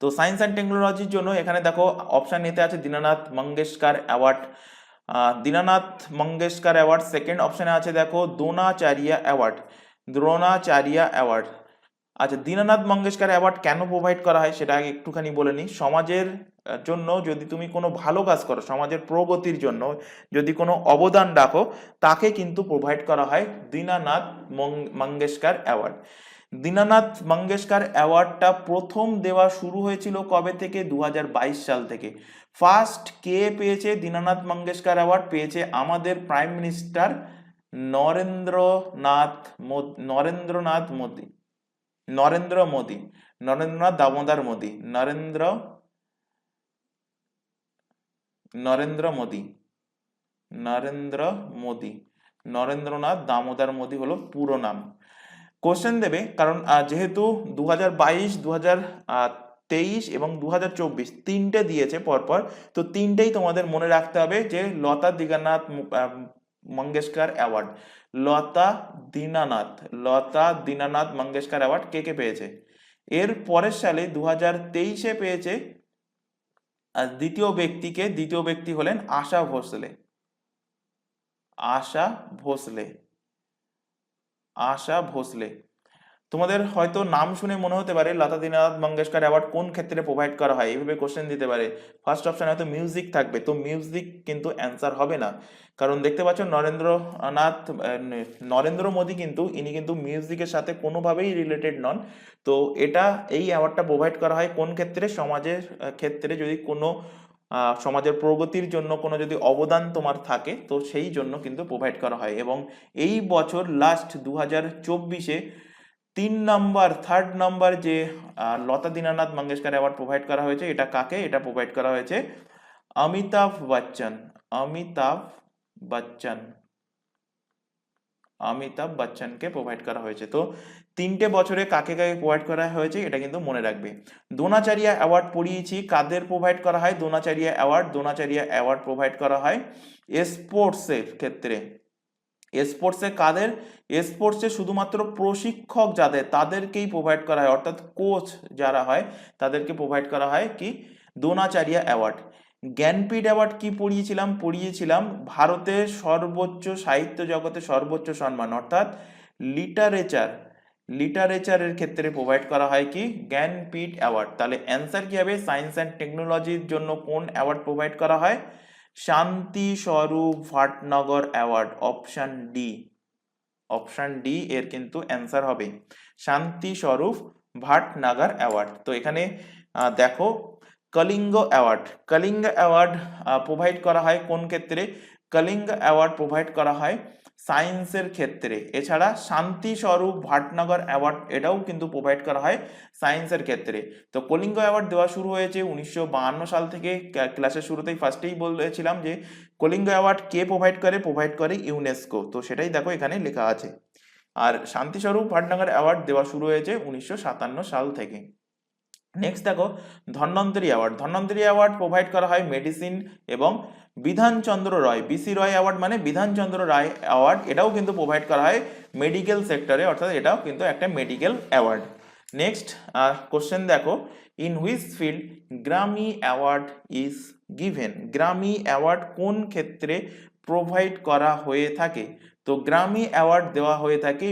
তো সায়েন্স অ্যান্ড টেকনোলজির জন্য এখানে দেখো অপশান এতে আছে দীনানাথ মঙ্গেশকর অ্যাওয়ার্ড, সেকেন্ড অপশানে আছে দেখো দ্রোণাচার্য অ্যাওয়ার্ড। আচ্ছা, দীনানাথ মঙ্গেশকর অ্যাওয়ার্ড কেন প্রোভাইড করা হয় সেটা আগে একটুখানি বলে নিই। সমাজের জন্য যদি তুমি কোনো ভালো কাজ করো, সমাজের প্রগতির জন্য যদি কোনো অবদান রাখো, তাকে কিন্তু প্রোভাইড করা হয় দীনানাথ মঙ্গেশকর অ্যাওয়ার্ড। দীনানাথ মঙ্গেশকর অ্যাওয়ার্ডটা প্রথম দেওয়া শুরু হয়েছিল কবে থেকে? 2022 সাল থেকে। ফার্স্ট কে পেয়েছে দীনানাথ মঙ্গেশকর অ্যাওয়ার্ড? পেয়েছে আমাদের প্রাইম মিনিস্টার নরেন্দ্রনাথ দামোদর মোদী। নরেন্দ্রনাথ দামোদর মোদী হলো পুরো নাম। কোশ্চেন দেবে কারণ যেহেতু 2022, 2023 এবং 2024 তিনটে দিয়েছে পরপর, তো তিনটেই তোমাদের মনে রাখতে হবে যে লতা মঙ্গেশকর অ্যাওয়ার্ড, লতা দীনানাথ মঙ্গেশকর অ্যাওয়ার্ড কে কে পেয়েছে? এর পরের সালে 2023-এ পেয়েছে দ্বিতীয় ব্যক্তি হলেন আশা ভোসলে। তোমাদের হয়তো নাম শুনে মনে হতে পারে লতা দীননাথ মঙ্গেশকর অ্যাওয়ার্ড কোন ক্ষেত্রে প্রোভাইড করা হয়, এইভাবে কোশ্চেন দিতে পারে। ফার্স্ট অপশন হয়তো মিউজিক থাকবে, তো মিউজিক কিন্তু অ্যান্সার হবে না, কারণ দেখতে পাচ্ছ নরেন্দ্র মোদী কিন্তু ইনি কিন্তু মিউজিকের সাথে কোনোভাবেই রিলেটেড নন। তো এটা এই অ্যাওয়ার্ডটা প্রোভাইড করা হয় কোন ক্ষেত্রে, সমাজের ক্ষেত্রে যদি কোনো সমাজের প্রগতির জন্য কোনো যদি অবদান তোমার থাকে তো সেই জন্য কিন্তু প্রোভাইড করা হয়। এবং এই বছর লাস্ট 2024-এ থার্ড নাম্বার যে লতা দীননাথ মঙ্গেশকর অ্যাওয়ার্ড প্রোভাইড করা হয়েছে, এটা কাকে, এটা প্রোভাইড করা হয়েছে অমিতাভ বচ্চন। অমিতাভ বচ্চনকে প্রোভাইড করা হয়েছে। তো 3টে বছরে কাকে কাকে প্রোভাইড করা হয়েছে এটা কিন্তু মনে রাখবে। দ্রোণাচার্য অ্যাওয়ার্ড পড়িয়েছি, কাদের প্রোভাইড করা হয় দ্রোণাচার্য অ্যাওয়ার্ড প্রোভাইড করা হয় স্পোর্টসের ক্ষেত্রে। স্পোর্টসে কাদের, স্পোর্টসে শুধুমাত্র প্রশিক্ষক যাদের তাদেরকেই প্রোভাইড করা হয়, অর্থাৎ কোচ যারা হয় তাদেরকে প্রোভাইড করা হয় কি দ্রোণাচার্য অ্যাওয়ার্ড। জ্ঞানপীঠ অ্যাওয়ার্ড কি পড়িয়েছিলাম ভারতের সর্বোচ্চ সাহিত্য জগতে সর্বোচ্চ সম্মান, অর্থাৎ লিটারেচারের ক্ষেত্রে প্রোভাইড করা হয় কি জ্ঞানপীঠ অ্যাওয়ার্ড। তাহলে অ্যান্সার কি হবে, সায়েন্স অ্যান্ড টেকনোলজির জন্য কোন অ্যাওয়ার্ড প্রোভাইড করা হয়, শান্তি স্বরূপ ভাটনগর অ্যাওয়ার্ড, অপশন ডি এর কিন্তু অ্যান্সার হবে শান্তি স্বরূপ ভাটনগর অ্যাওয়ার্ড। তো এখানে দেখো কলিঙ্গ অ্যাওয়ার্ড প্রোভাইড করা হয় কোন ক্ষেত্রে, কলিঙ্গ অ্যাওয়ার্ড প্রোভাইড করা হয় সায়েন্সের ক্ষেত্রে। এছাড়া শান্তি স্বরূপ ভাটনগর অ্যাওয়ার্ড এটাও কিন্তু প্রোভাইড করা হয় সায়েন্সের ক্ষেত্রে। তো কলিঙ্গ অ্যাওয়ার্ড দেওয়া শুরু হয়েছে 1952 সাল থেকে। ক্লাসের শুরুতেই ফার্স্টেই বলেছিলাম যে কলিঙ্গ অ্যাওয়ার্ড কে প্রোভাইড করে ইউনেস্কো, তো সেটাই দেখো এখানে লেখা আছে। আর শান্তি স্বরূপ ভাটনগর অ্যাওয়ার্ড দেওয়া শুরু হয়েছে 1957 সাল থেকে। নেক্সট দেখো ধন্বন্তরী অ্যাওয়ার্ড প্রোভাইড করা হয় মেডিসিন এবং বিধানচন্দ্র রায়, বিসি রয় অ্যাওয়ার্ড মানে বিধানচন্দ্র রায় অ্যাওয়ার্ড, এটাও কিন্তু প্রোভাইড করা হয় মেডিকেল সেক্টরে, অর্থাৎ এটাও কিন্তু একটা মেডিকেল অ্যাওয়ার্ড। নেক্সট কোশ্চেন দেখো, in which field Grammy award is given, Grammy award কোন ক্ষেত্রে প্রোভাইড করা হয়ে থাকে। তো গ্রামি অ্যাওয়ার্ড দেওয়া হয়ে থাকে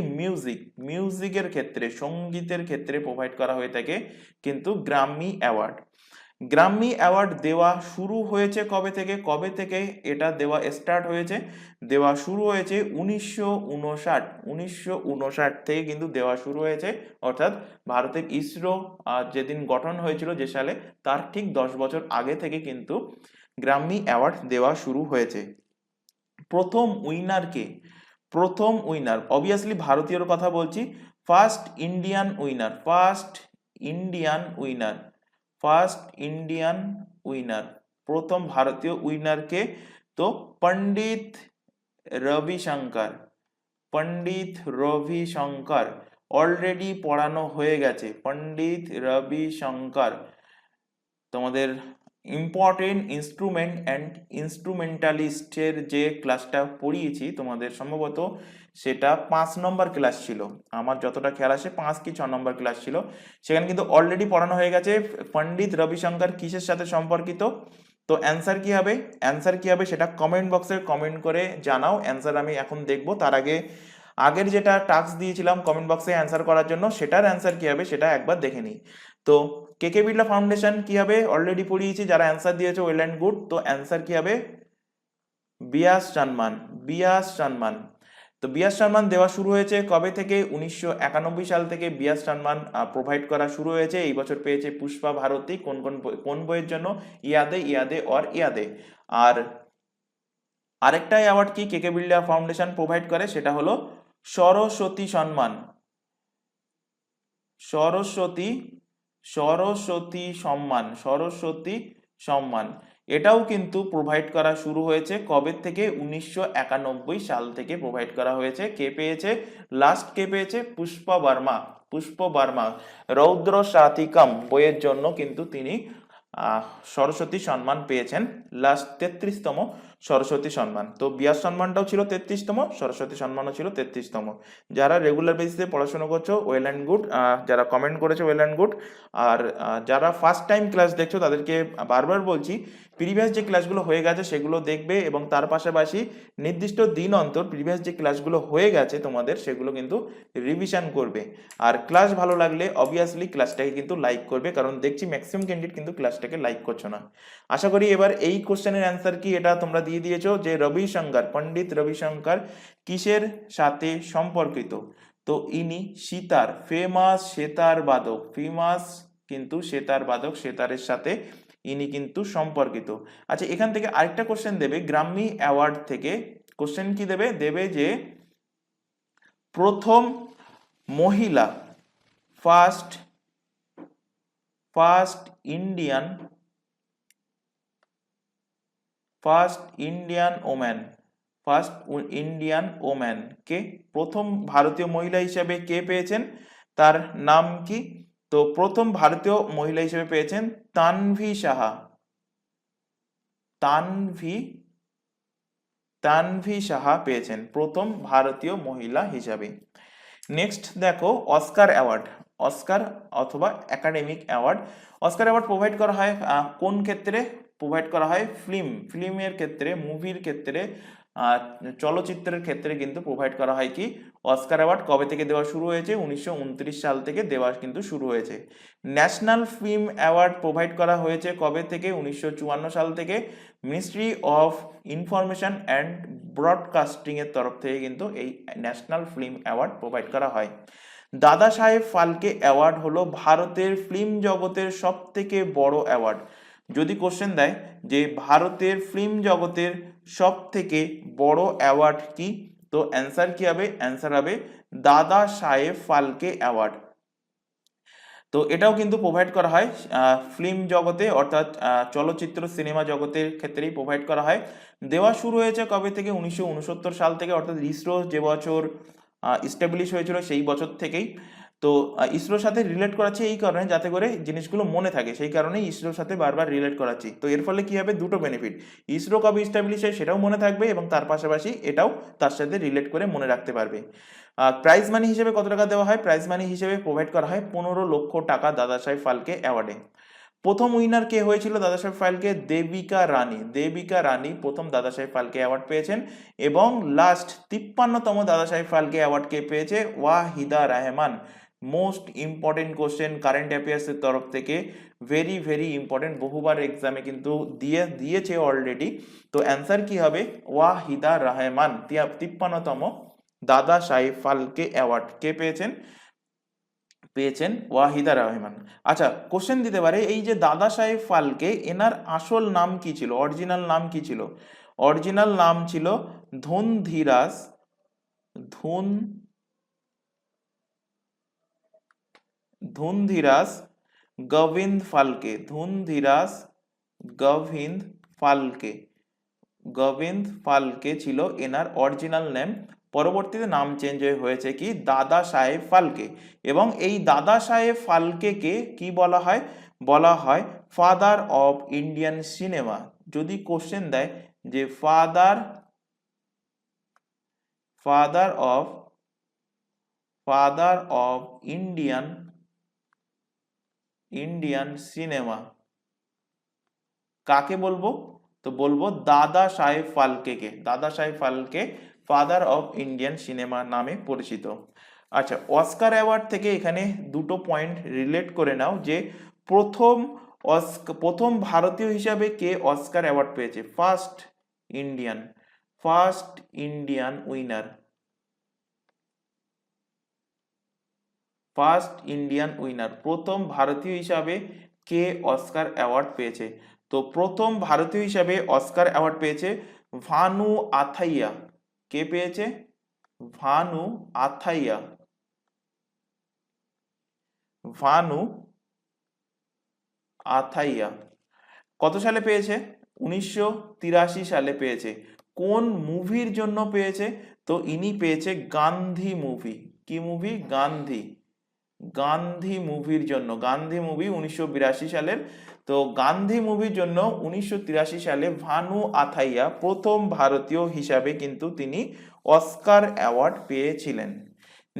মিউজিকের ক্ষেত্রে, সঙ্গীতের ক্ষেত্রে প্রোভাইড করা হয়ে থাকে কিন্তু গ্রামি অ্যাওয়ার্ড দেওয়া শুরু হয়েছে কবে থেকে এটা দেওয়া স্টার্ট হয়েছে, দেওয়া শুরু হয়েছে 1959 থেকে কিন্তু দেওয়া শুরু হয়েছে, অর্থাৎ ভারতের ইসরো যেদিন গঠন হয়েছিল যে সালে তার ঠিক 10 বছর আগে থেকে কিন্তু গ্রামি অ্যাওয়ার্ড দেওয়া শুরু হয়েছে। প্রথম উইনার অবভিয়াসলি ভারতীয়র কথা বলছি, ফার্স্ট ইন্ডিয়ান উইনার প্রথম ভারতীয় উইনারকে, তো পণ্ডিত রবিশঙ্কর অলরেডি পড়ানো হয়ে গেছে। পণ্ডিত রবিশঙ্কর তোমাদের ইম্পর্টেন্ট ইনস্ট্রুমেন্ট অ্যান্ড ইনস্ট্রুমেন্টালিস্টের যে ক্লাসটা পড়িয়েছি তোমাদের সম্ভবত সেটা 5 নম্বর ক্লাস ছিল, আমার যতটা খেয়াল আসে 5 কি 6 নম্বর ক্লাস ছিল, সেখানে কিন্তু অলরেডি পড়ানো হয়ে গেছে পণ্ডিত রবিশঙ্কর কিসের সাথে সম্পর্কিত। তো অ্যান্সার কি হবে সেটা কমেন্ট বক্সে কমেন্ট করে জানাও, অ্যান্সার আমি এখন দেখবো। তার আগে আগের যেটা টাস্ক দিয়েছিলাম কমেন্ট বক্সে অ্যান্সার করার জন্য সেটার অ্যান্সার কি হবে সেটা একবার দেখে নিই। তো কেকে বিড়লা ফাউন্ডেশন কি হবে অলরেডি পড়িয়েছি, যারা অ্যান্সার দিয়েছে ওয়েল অ্যান্ড গুড। তো অ্যান্সার কি হবে বিয়াস সম্মান। তো বিয়াস সম্মান দেওয়া শুরু হয়েছে কবে থেকে, 1991 সাল থেকে বিয়াস সম্মান প্রোভাইড করা শুরু হয়েছে। এই বছর পেয়েছে পুষ্পা ভারতী, কোন বইয়ের জন্য, ইয়াদে। আর আরেকটা অ্যাওয়ার্ড কি কেকে বিড়লা ফাউন্ডেশন প্রোভাইড করে সেটা হলো সরস্বতী সম্মান। এটাও কিন্তু প্রোভাইড করা শুরু হয়েছে কবে থেকে, 1991 সাল থেকে প্রোভাইড করা হয়েছে। কে পেয়েছে পুষ্প বর্মা রৌদ্র সাথিকম বইয়ের জন্য কিন্তু তিনি সরস্বতী সম্মান পেয়েছেন, লাস্ট 33তম সরস্বতী সম্মান। তো বিয়াস সম্মানটাও ছিল 33তম, সরস্বতী সম্মানও ছিল 33তম। যারা রেগুলার বেসিসে পড়াশোনা করছো ওয়েল অ্যান্ড গুড, যারা কমেন্ট করেছো ওয়েল অ্যান্ড গুড, আর যারা ফার্স্ট টাইম ক্লাস দেখছো তাদেরকে বারবার বলছি প্রিভিয়াস যে ক্লাসগুলো হয়ে গেছে সেগুলো দেখবে এবং তার পাশাপাশি নির্দিষ্ট দিন অন্তর প্রিভিয়াস যে ক্লাসগুলো হয়ে গেছে তোমাদের সেগুলো কিন্তু রিভিশন করবে। আর ক্লাস ভালো লাগলে অবভিয়াসলি ক্লাসটাকে কিন্তু লাইক করবে, কারণ দেখছি ম্যাক্সিমাম ক্যান্ডিডেট কিন্তু ক্লাসটাকে লাইক করছো না। আশা করি এবার এই কোশ্চেনের অ্যান্সার কি এটা তোমরা দিয়ে দিয়েছো, যে রবিশঙ্কর, পণ্ডিত রবিশঙ্কর কিসের সাথে সম্পর্কিত? তো ইনি সিতার, ফেমাস সেতার বাদক, ফেমাস কিন্তু সেতার বাদক, সেতারের সাথে ইনি কিন্তু সম্পর্কিত। আচ্ছা, এখান থেকে আরেকটা কোশ্চেন দেবে গ্রাম্মি অ্যাওয়ার্ড থেকে। কোশ্চেন কি দেবে? দেবে যে প্রথম মহিলা, ফার্স্ট ইন্ডিয়ান ওম্যান কে, প্রথম ভারতীয় মহিলা হিসেবে কে পেয়েছেন, তার নাম কি? তো প্রথম ভারতীয় মহিলা হিসেবে পেয়েছেন তানভি সাহা, তানভি সাহা পেয়েছেন প্রথম ভারতীয় মহিলা হিসাবে। নেক্সট দেখো অস্কার অ্যাওয়ার্ড, অস্কার অথবা academic award. Oscar award provide করা হয় কোন ক্ষেত্রে? প্রোভাইড করা হয় ফিল্মের ক্ষেত্রে, মুভির ক্ষেত্রে, চলচ্চিত্রের ক্ষেত্রে কিন্তু প্রোভাইড করা হয় কি অস্কার অ্যাওয়ার্ড। কবে থেকে দেওয়া শুরু হয়েছে? 1929 সাল থেকে দেওয়া কিন্তু শুরু হয়েছে। ন্যাশনাল ফিল্ম অ্যাওয়ার্ড প্রোভাইড করা হয়েছে কবে থেকে? 1954 সাল থেকে। Ministry of information and broadcasting এর তরফ থেকে কিন্তু এই ন্যাশনাল ফিল্ম অ্যাওয়ার্ড প্রোভাইড করা হয়। দাদা সাহেব ফালকে অ্যাওয়ার্ড হলো ভারতের ফিল্ম জগতের সব থেকে বড় অ্যাওয়ার্ড। যদি কোশ্চেন দেয় যে ভারতের ফিল্ম জগতের সব থেকে বড় অ্যাওয়ার্ড কি, তো অ্যান্সার কি হবে? অ্যান্সার হবে দাদা সাহেব ফালকে অ্যাওয়ার্ড। তো এটাও কিন্তু প্রোভাইড করা হয় ফিল্ম জগতে, অর্থাৎ চলচ্চিত্র সিনেমা জগতের ক্ষেত্রেই প্রোভাইড করা হয়। দেওয়া শুরু হয়েছে কবে থেকে? 1969 সাল থেকে, অর্থাৎ ইসরো যে বছর ইস্টাবলিশ হয়েছিল সেই বছর থেকেই। তো ইসরোর সাথে রিলেট করাচ্ছি এই কারণে যাতে করে জিনিসগুলো মনে থাকে, সেই কারণেই ইসরোর সাথে বারবার রিলেট করাচ্ছি। তো এর ফলে কি হবে? দুটো বেনিফিট, ইসরো কবে ইস্টাবলিশ হয় সেটাও মনে থাকবে এবং তার পাশাপাশি এটাও তার সাথে রিলেট করে মনে রাখতে পারবে। প্রাইজ মানি হিসেবে কত টাকা দেওয়া হয়? প্রাইজ মানি হিসেবে প্রোভাইড করা হয় 15 লক্ষ টাকা দাদা সাহেব ফালকে অ্যাওয়ার্ডে। প্রথম উইনার কে হয়েছিল দাদা সাহেব ফালকে? দেবিকা রানী প্রথম দাদা সাহেব ফালকে অ্যাওয়ার্ড পেয়েছেন। এবং লাস্ট 53তম দাদা সাহেব ফালকে অ্যাওয়ার্ড কে পেয়েছে? Waheeda Rehman. Most important question current affairs এর তরফ থেকে, ভেরি ভেরি ইম্পর্টেন্ট, বহুবার এক্সামে কিন্তু দিয়েছে অলরেডি। তো অ্যান্সার কি হবে? ওয়াহিদা রহমান 53তম দাদা সাহেব ফালকে অ্যাওয়ার্ড কে পেয়েছেন ওয়াহিদা রহমান। আচ্ছা, কোশ্চেন দিতে পারে এই যে দাদা সাহেব ফালকে, এনার আসল নাম কি ছিল, অরিজিনাল নাম কি ছিল? অরিজিনাল নাম ছিল ধুনধীরাজ গোবিন্দ ফালকে, গোবিন্দ ফালকে ছিল এনার অরিজিনাল নেম। পরবর্তীতে নাম চেঞ্জ হয়েছে কি দাদা সাহেব ফালকে। এবং এই দাদা সাহেব ফালকেকে কি বলা হয়? বলা হয় ফাদার অফ ইন্ডিয়ান সিনেমা। যদি কোশ্চেন দেয় যে ফাদার অফ ইন্ডিয়ান সিনেমা কাকে বলবো? তো বলবো দাদা সাহেব Phalke father of Indian cinema নামে পরিচিত। আচ্ছা, অস্কার অ্যাওয়ার্ড থেকে এখানে দুটো পয়েন্ট রিলেট করে নাও, যে প্রথম ভারতীয় হিসাবে কে অস্কার অ্যাওয়ার্ড পেয়েছে? ফার্স্ট ইন্ডিয়ান উইনার, প্রথম ভারতীয় হিসাবে কে অস্কার অ্যাওয়ার্ড পেয়েছে? তো প্রথম ভারতীয় হিসাবে অস্কার অ্যাওয়ার্ড পেয়েছে ভানু আথাইয়া। কে পেয়েছে? ভানু আথাইয়া। কত সালে পেয়েছে? 1983 সালে পেয়েছে। কোন মুভির জন্য পেয়েছে? তো ইনি পেয়েছে গান্ধী মুভি। কি মুভি? গান্ধী মুভির জন্য। গান্ধী মুভি 1982 সালের। তো গান্ধী মুভির জন্য 1983 সালে ভানু আথাইয়া প্রথম ভারতীয় হিসাবে কিন্তু তিনি অস্কার অ্যাওয়ার্ড পেয়েছিলেন।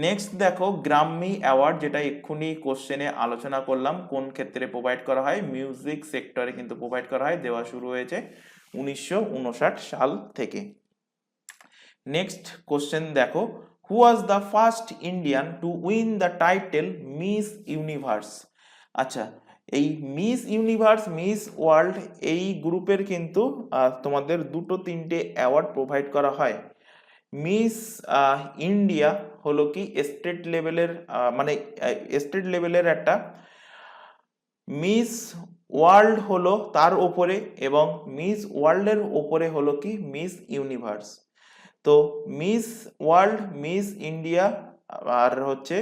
নেক্সট দেখো গ্রাম্মি অ্যাওয়ার্ড, যেটা এক্ষুনি কোশ্চেনে আলোচনা করলাম, কোন ক্ষেত্রে প্রোভাইড করা হয়, মিউজিক সেক্টরে কিন্তু প্রোভাইড করা হয়, দেওয়া শুরু হয়েছে 1959 সাল থেকে। নেক্সট কোশ্চেন দেখো, who was the first Indian to win the title Miss Universe. আচ্ছা, এই মিস ইউনিভার্স, মিস ওয়ার্ল্ড, এই গ্রুপের কিন্তু তোমাদের দুটো তিনটে অ্যাওয়ার্ড প্রোভাইড করা হয়। মিস ইন্ডিয়া হলো কি স্টেট লেভেলের, মানে স্টেট লেভেলের একটা, মিস ওয়ার্ল্ড হলো তার ওপরে, এবং মিস ওয়ার্ল্ডের ওপরে হলো কি মিস ইউনিভার্স। তো মিস ওয়ার্ল্ড, মিস ইন্ডিয়া আর হচ্ছে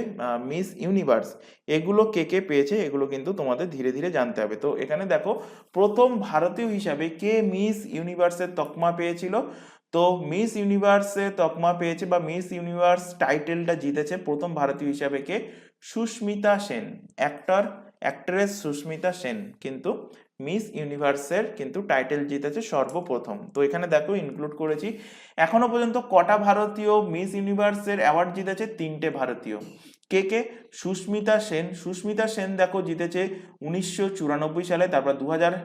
মিস ইউনিভার্স, এগুলো কে কে পেয়েছে এগুলো কিন্তু তোমাদের ধীরে ধীরে জানতে হবে। তো এখানে দেখো প্রথম ভারতীয় হিসাবে কে মিস ইউনিভার্সের তকমা পেয়েছিল। তো মিস ইউনিভার্সে তকমা পেয়েছে বা মিস ইউনিভার্স টাইটেলটা জিতেছে প্রথম ভারতীয় হিসাবে কে, সুস্মিতা সেন, অ্যাক্ট্রেস সুস্মিতা সেন কিন্তু মিস ইউনিভার্সের কিন্তু টাইটেল জিতেছে সর্বপ্রথম। তো এখানে দেখো ইনক্লুড করেছি, এখনো পর্যন্ত কটা ভারতীয় মিস ইউনিভার্সের অ্যাওয়ার্ড জিতেছে, তিনটে ভারতীয়। কে কে, সুস্মিতা সেন দেখো জিতেছে 1994 সালে, তারপর 2000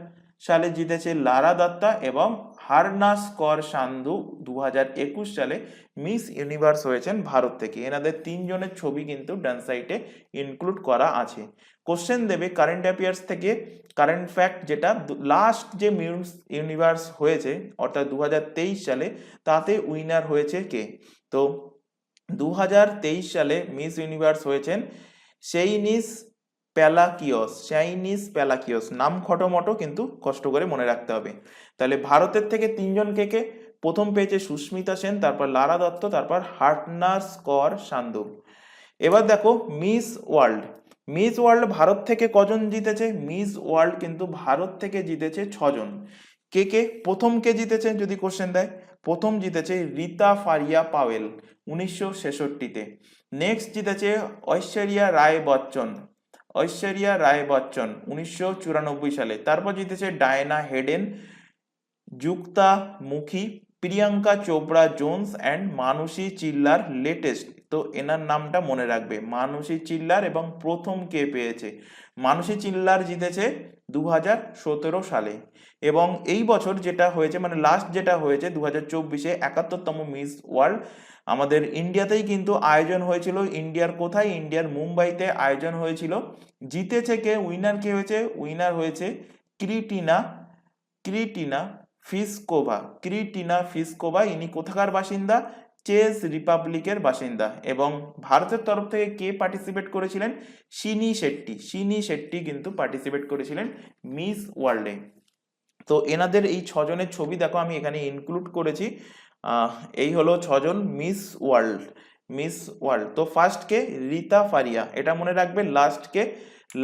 সালে জিতেছে লারা দত্তা, এবং হারনাস কর সান্ধু 2021 সালে মিস ইউনিভার্স হয়েছেন ভারত থেকে। এনাদের তিনজনের ছবি কিন্তু ডান সাইডে ইনক্লুড করা আছে। কোশ্চেন দেবে কারেন্ট অ্যাফেয়ার্স থেকে, কারেন্ট ফ্যাক্ট, যেটা লাস্ট যে মিস ইউনিভার্স হয়েছে অর্থাৎ 2023 সালে, তাতে উইনার হয়েছে কে। তো 2023 সালে মিস ইউনিভার্স হয়েছেন শাইনিস প্যালাকিওস, নাম খটোমটো কিন্তু কষ্ট করে মনে রাখতে হবে। তাহলে ভারতের থেকে তিনজন কে কে, প্রথম পেয়েছে সুস্মিতা সেন, তারপর লারা দত্ত, তারপর হার্টনাস কর সান্ধু। এবার দেখো মিস ওয়ার্ল্ড ভারত থেকে কজন জিতেছে, মিস ওয়ার্ল্ড কিন্তু ভারত থেকে জিতেছে 6 জন। কে কে, প্রথম কে জিতেছে যদি কোশ্চেন দেয়, প্রথম জিতেছে রীতা ফারিয়া পাওয়েল 1966-তে। নেক্সট জিতেছে ঐশ্বরিয়া রায় বচ্চন 1994 সালে। তারপর জিতেছে ডায়না হেডেন, যুক্তা মুখী, Priyanka Chopra Jones and Manushi চিল্লার latest. তো এনার নামটা মনে রাখবে, মানুষী চিল্লার, এবং প্রথম কে পেয়েছে, মানুষী চিল্লার জিতেছে 2017 সালে। এবং এই বছর যেটা হয়েছে, মানে লাস্ট যেটা হয়েছে 2024-এ 71তম মিস ওয়ার্ল্ড আমাদের ইন্ডিয়াতেই কিন্তু আয়োজন হয়েছিল। ইন্ডিয়ার কোথায়, ইন্ডিয়ার মুম্বাইতে আয়োজন হয়েছিল। জিতেছে কে, উইনার কে হয়েছে, উইনার হয়েছে ক্রিটিনা ফিসকোভা। ইনি কোথাকার বাসিন্দা, চেক রিপাবলিকের বাসিন্দা। এবং ভারতের তরফ থেকে কে পার্টিসিপেট করেছিলেন, শিনি শেট্টি কিন্তু পার্টিসিপেট করেছিলেন মিস ওয়ার্ল্ডে। তো এনাদের এই 6 জনের ছবি দেখো আমি এখানে ইনক্লুড করেছি। এই হলো 6 জন মিস ওয়ার্ল্ড। তো ফার্স্ট কে রীতা ফারিয়া, এটা মনে রাখবে।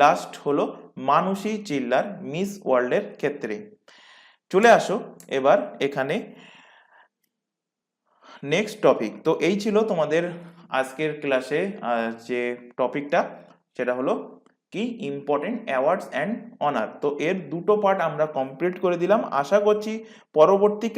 লাস্ট হলো মানুষী চিল্লার মিস ওয়ার্ল্ডের ক্ষেত্রে। চলে আসো এবার এখানে নেক্সট টপিক। তো এই ছিল তোমাদের আজকের ক্লাসে যে টপিকটা, সেটা হলো কি ইম্পর্টেন্ট অ্যাওয়ার্ডস অ্যান্ড অনার। তো এর দুটো পার্ট আমরা কমপ্লিট করে দিলাম। আশা করছি পরবর্তী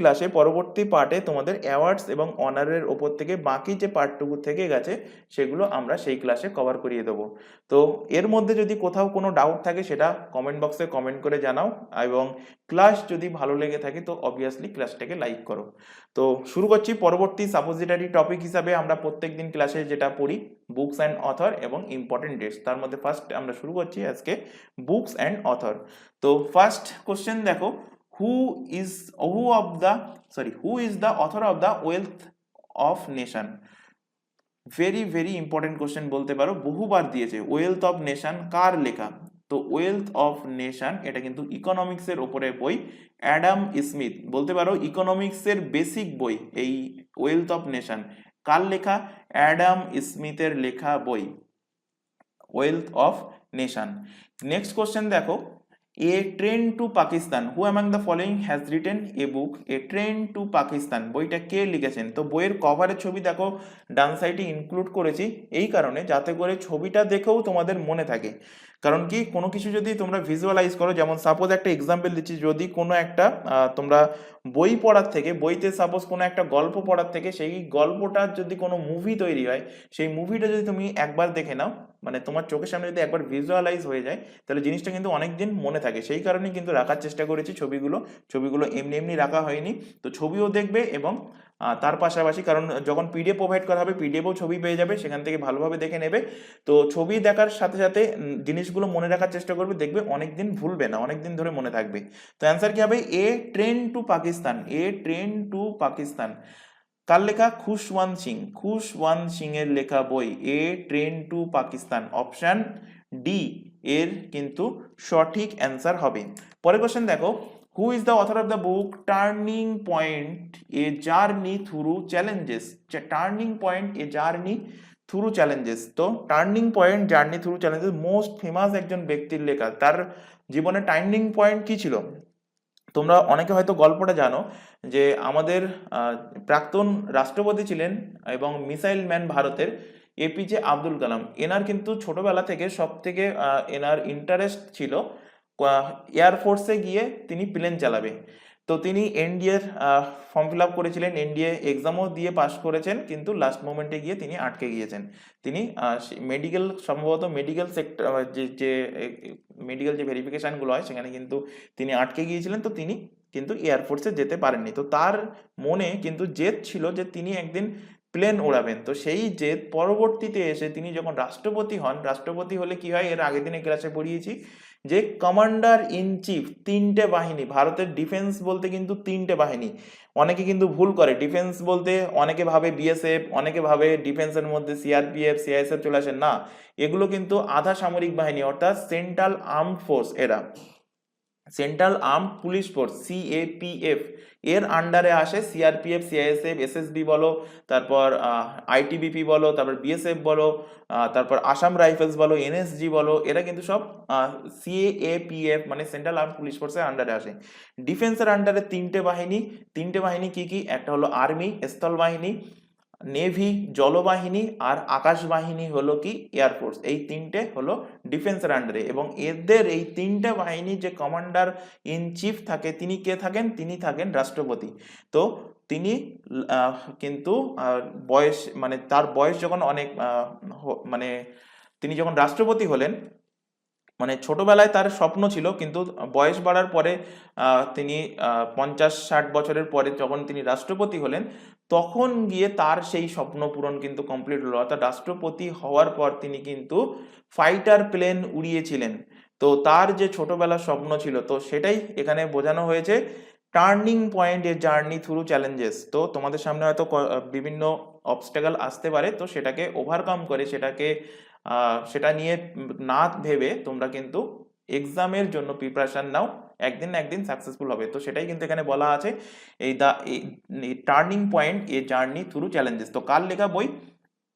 পার্টে তোমাদের অ্যাওয়ার্ডস এবং অনারের ওপর থেকে বাকি যে পার্টটুকু থেকে গেছে সেগুলো আমরা সেই ক্লাসে কভার করিয়ে দেবো। তো এর মধ্যে যদি কোথাও কোনো ডাউট থাকে সেটা কমেন্ট বক্সে কমেন্ট করে জানাও, এবং ক্লাস যদি ভালো লেগে থাকে তো অবভিয়াসলি ক্লাসটাকে লাইক করো। তো শুরু করছি পরবর্তী সাপোজিটরি টপিক হিসাবে আমরা প্রত্যেকদিন ক্লাসে যেটা পড়ি, বুকস অ্যান্ড অথর এবং ইম্পর্টেন্ট ডেটস। তার মধ্যে ফার্স্ট আমরা শুরু করছি আজকে বুকস অ্যান্ড অথর। তো ফার্স্ট কোশ্চেন দেখো, who is the author of the wealth of nation. Very important question বলতে পারো, বহুবার দিয়েছে। ওয়েলথ অফ নেশন কার লেখা? তো ওয়েলথ অফ নেশন এটা কিন্তু ইকোনমিক্সের ওপরে বই, অ্যাডাম স্মিথ, বলতে পারো ইকোনমিক্সের বেসিক বই এই ওয়েলথ অফ নেশন। কার লেখা? অ্যাডাম স্মিথের লেখা বই wealth of nation. Next question দেখো, a train to Pakistan, who among the following has written a book a train to Pakistan, বইটা কে লিখেছেন? তো বইয়ের কভারের ছবি দেখো ডান সাইডে ইনক্লুড করেছি এই কারণে যাতে করে ছবিটা দেখেও তোমাদের মনে থাকে। কারণ কি কোনো কিছু যদি তোমরা ভিজুয়ালাইজ করো, যেমন সাপোজ একটা এক্সাম্পল দিচ্ছি, যদি কোনো একটা তোমরা বই পড়ার থেকে, বইতে সাপোজ কোনো একটা গল্প পড়ার থেকে সেই গল্পটার যদি কোনো মুভি তৈরি হয়, সেই মুভিটা যদি তুমি একবার দেখে নাও, মানে তোমার চোখের সামনে যদি একবার ভিজুয়ালাইজ হয়ে যায়, তাহলে জিনিসটা কিন্তু অনেক দিন মনে থাকে। সেই কারণেই কিন্তু রাখার চেষ্টা করেছি ছবিগুলো এমনি এমনি রাখা হয়নি। তো ছবিও দেখবে এবং তার পাশাপাশি, কারণ যখন পিডিএফ প্রোভাইড করা হবে, পিডিএফও ছবি পেয়ে যাবে, সেখান থেকে ভালোভাবে দেখে নেবে। তো ছবি দেখার সাথে সাথে জিনিসগুলো মনে রাখার চেষ্টা করবে, দেখবে অনেকদিন ভুলবে না, অনেকদিন ধরে মনে থাকবে। তো অ্যান্সার কি হবে? A train to Pakistan. A train to Pakistan কার লেখা? খুশওয়ান্ত সিং এর লেখা বই a train to Pakistan. Option D এর কিন্তু সঠিক অ্যান্সার হবে। পরের কোশ্চেন দেখো, who is the author of the book turning point a journey through challenges? Turning point a journey through challenges. তো turning point journey through challenges most famous একজন ব্যক্তির লেখা। তার জীবনে টার্নিং পয়েন্ট কি ছিল? তোমরা অনেকে হয়তো গল্পটা জানো যে আমাদের প্রাক্তন রাষ্ট্রপতি ছিলেন এবং মিসাইল ম্যান ভারতের এপিজে আব্দুল কালাম। এনার কিন্তু ছোটবেলা থেকে সব থেকে এনার ইন্টারেস্ট ছিল এয়ারফোর্সে গিয়ে তিনি প্লেন চালাবে। তো তিনি এনডিএ ফর্ম ফিল আপ করেছিলেন, এনডিএ এক্সামও দিয়ে পাশ করেছেন, কিন্তু লাস্ট মোমেন্টে গিয়ে তিনি আটকে গিয়েছেন। তিনি মেডিকেল, সম্ভবত মেডিকেল সেক্টর, যে মেডিকেল যে ভেরিফিকেশনগুলো হয় সেখানে কিন্তু তিনি আটকে গিয়েছিলেন। তো তিনি কিন্তু এয়ারফোর্সে যেতে পারেননি। তো তার মনে কিন্তু জেদ ছিল যে তিনি একদিন প্লেন ওড়াবেন। তো সেই জেদ পরবর্তীতে এসে তিনি যখন রাষ্ট্রপতি হন, রাষ্ট্রপতি হলে কি হয়, এর আগের দিনে ক্লাসে পড়িয়েছি যে কমান্ডার ইন চিফ, তিনটে বাহিনী, ভারতের ডিফেন্স বলতে কিন্তু তিনটে বাহিনী। অনেকে কিন্তু ভুল করে, ডিফেন্স বলতে অনেকে ভাবে বিএসএফ, অনেকে ভাবে ডিফেন্সের মধ্যে সিআরপিএফ সিআইএসএফ চলে আসে। না, এগুলো কিন্তু আধা সামরিক বাহিনী, অর্থাৎ সেন্ট্রাল আর্মড ফোর্স। এরা central armed police force CAPF এর আন্ডারে আসে সিআরপিএফ সিআইএসএফ এসএসবি বলো, তারপর আইটিবিপি বলো, তারপর বিএসএফ বলো, তারপর আসাম রাইফেলস বলো, এনএসজি বলো, এরা কিন্তু সব সিএপিএফ মানে সেন্ট্রাল আর্মড পুলিশ ফোর্সের আন্ডারে আসে। ডিফেন্সের আন্ডারে তিনটে বাহিনী কি কি? একটা হলো আর্মি, স্থল বাহিনী, নেভি জলবাহিনী, আর আকাশ বাহিনী হলো কি? এয়ারফোর্স। এই তিনটে হলো ডিফেন্সের আন্ডারে। এবং এদের এই তিনটে বাহিনী যে কমান্ডার ইন চিফ থাকে, তিনি কে থাকেন? তিনি থাকেন রাষ্ট্রপতি। তো তিনি কিন্তু বয়স, মানে তার বয়স যখন অনেক মানে তিনি যখন রাষ্ট্রপতি হলেন, মানে ছোটবেলায় তার স্বপ্ন ছিল, কিন্তু বয়স বাড়ার পরে তিনি 50-60 বছরের পরে যখন তিনি রাষ্ট্রপতি হলেন, তখন গিয়ে তার সেই স্বপ্ন পূরণ কিন্তু কমপ্লিট হলো। অর্থাৎ রাষ্ট্রপতি হওয়ার পর তিনি কিন্তু ফাইটার প্লেন উড়িয়েছিলেন। তো তার যে ছোটবেলার স্বপ্ন ছিল, তো সেটাই এখানে বোঝানো হয়েছে turning point a journey through challenges. তো তোমাদের সামনে হয়তো বিভিন্ন অবস্টাকেল আসতে পারে, তো সেটাকে ওভারকাম করে, সেটা নিয়ে না ভেবে তোমরা কিন্তু এক্সামের জন্য প্রিপারেশন নাও, একদিন না একদিন সাকসেসফুল হবে। তো সেটাই কিন্তু এখানে বলা আছে, এই turning point a journey through challenges. তো কার লেখা বই?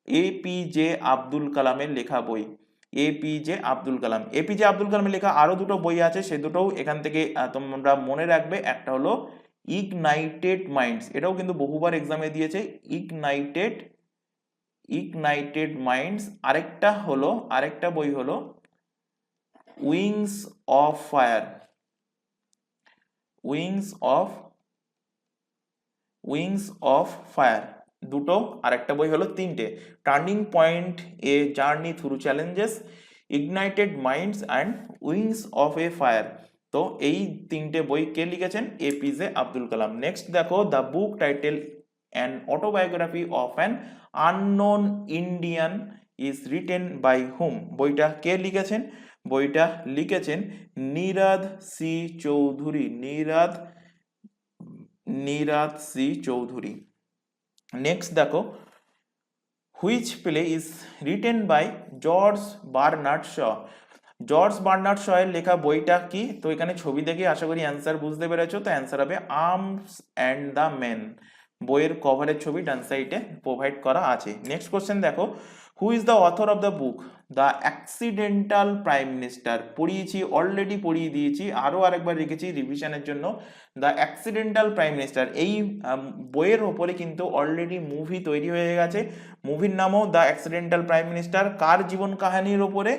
এপিজে আব্দুল কালামের লেখা বই। এপিজে আব্দুল কালাম। এপিজে আব্দুল কালামের লেখা আরো দুটো বই আছে, সে দুটোও এখান থেকে তোমরা মনে রাখবে। একটা হলো ইগনাইটেড মাইন্ডস, এটাও কিন্তু বহুবার এক্সামে দিয়েছে, ইগনাইটেড মাইন্ডস। আরেকটা বই হলো উইংস অফ ফায়ার। দুটো। আরেকটা বই হলো তিনটে, turning point a journey through challenges, ignited minds and wings of a fire. তো এই তিনটে বই কে লিখেছেন? এপিজে আব্দুল কালাম। নেক্সট দেখো, the book title an autobiography of an unknown Indian is written by whom? বইটা কে লিখেছেন? বইটা লিখেছেন Nirad C Chaudhuri. Nirad C Chaudhuri. Next দেখো, which play is written by George Bernard Shaw? George Bernard Shaw এর লেখা বইটা কি? তো এখানে ছবি দেখে আশা করি অ্যান্সার বুঝতে পেরেছো। তো অ্যান্সার হবে আর্মস অ্যান্ড দ্য মেন। বইয়ের কভারের ছবি ডান সাইডে প্রোভাইড করা আছে। নেক্সট কোশ্চেন দেখো, who is the author of the book? The accidental prime minister. পড়িয়েছি, অলরেডি পড়িয়ে দিয়েছি, আরও আরেকবার রেখেছি রিভিশনের জন্য। দ্য অ্যাক্সিডেন্টাল প্রাইম মিনিস্টার এই বইয়ের ওপরে কিন্তু অলরেডি মুভি তৈরি হয়ে গেছে। মুভির নামও দ্য অ্যাক্সিডেন্টাল প্রাইম মিনিস্টার। কার জীবন কাহিনীর ওপরে?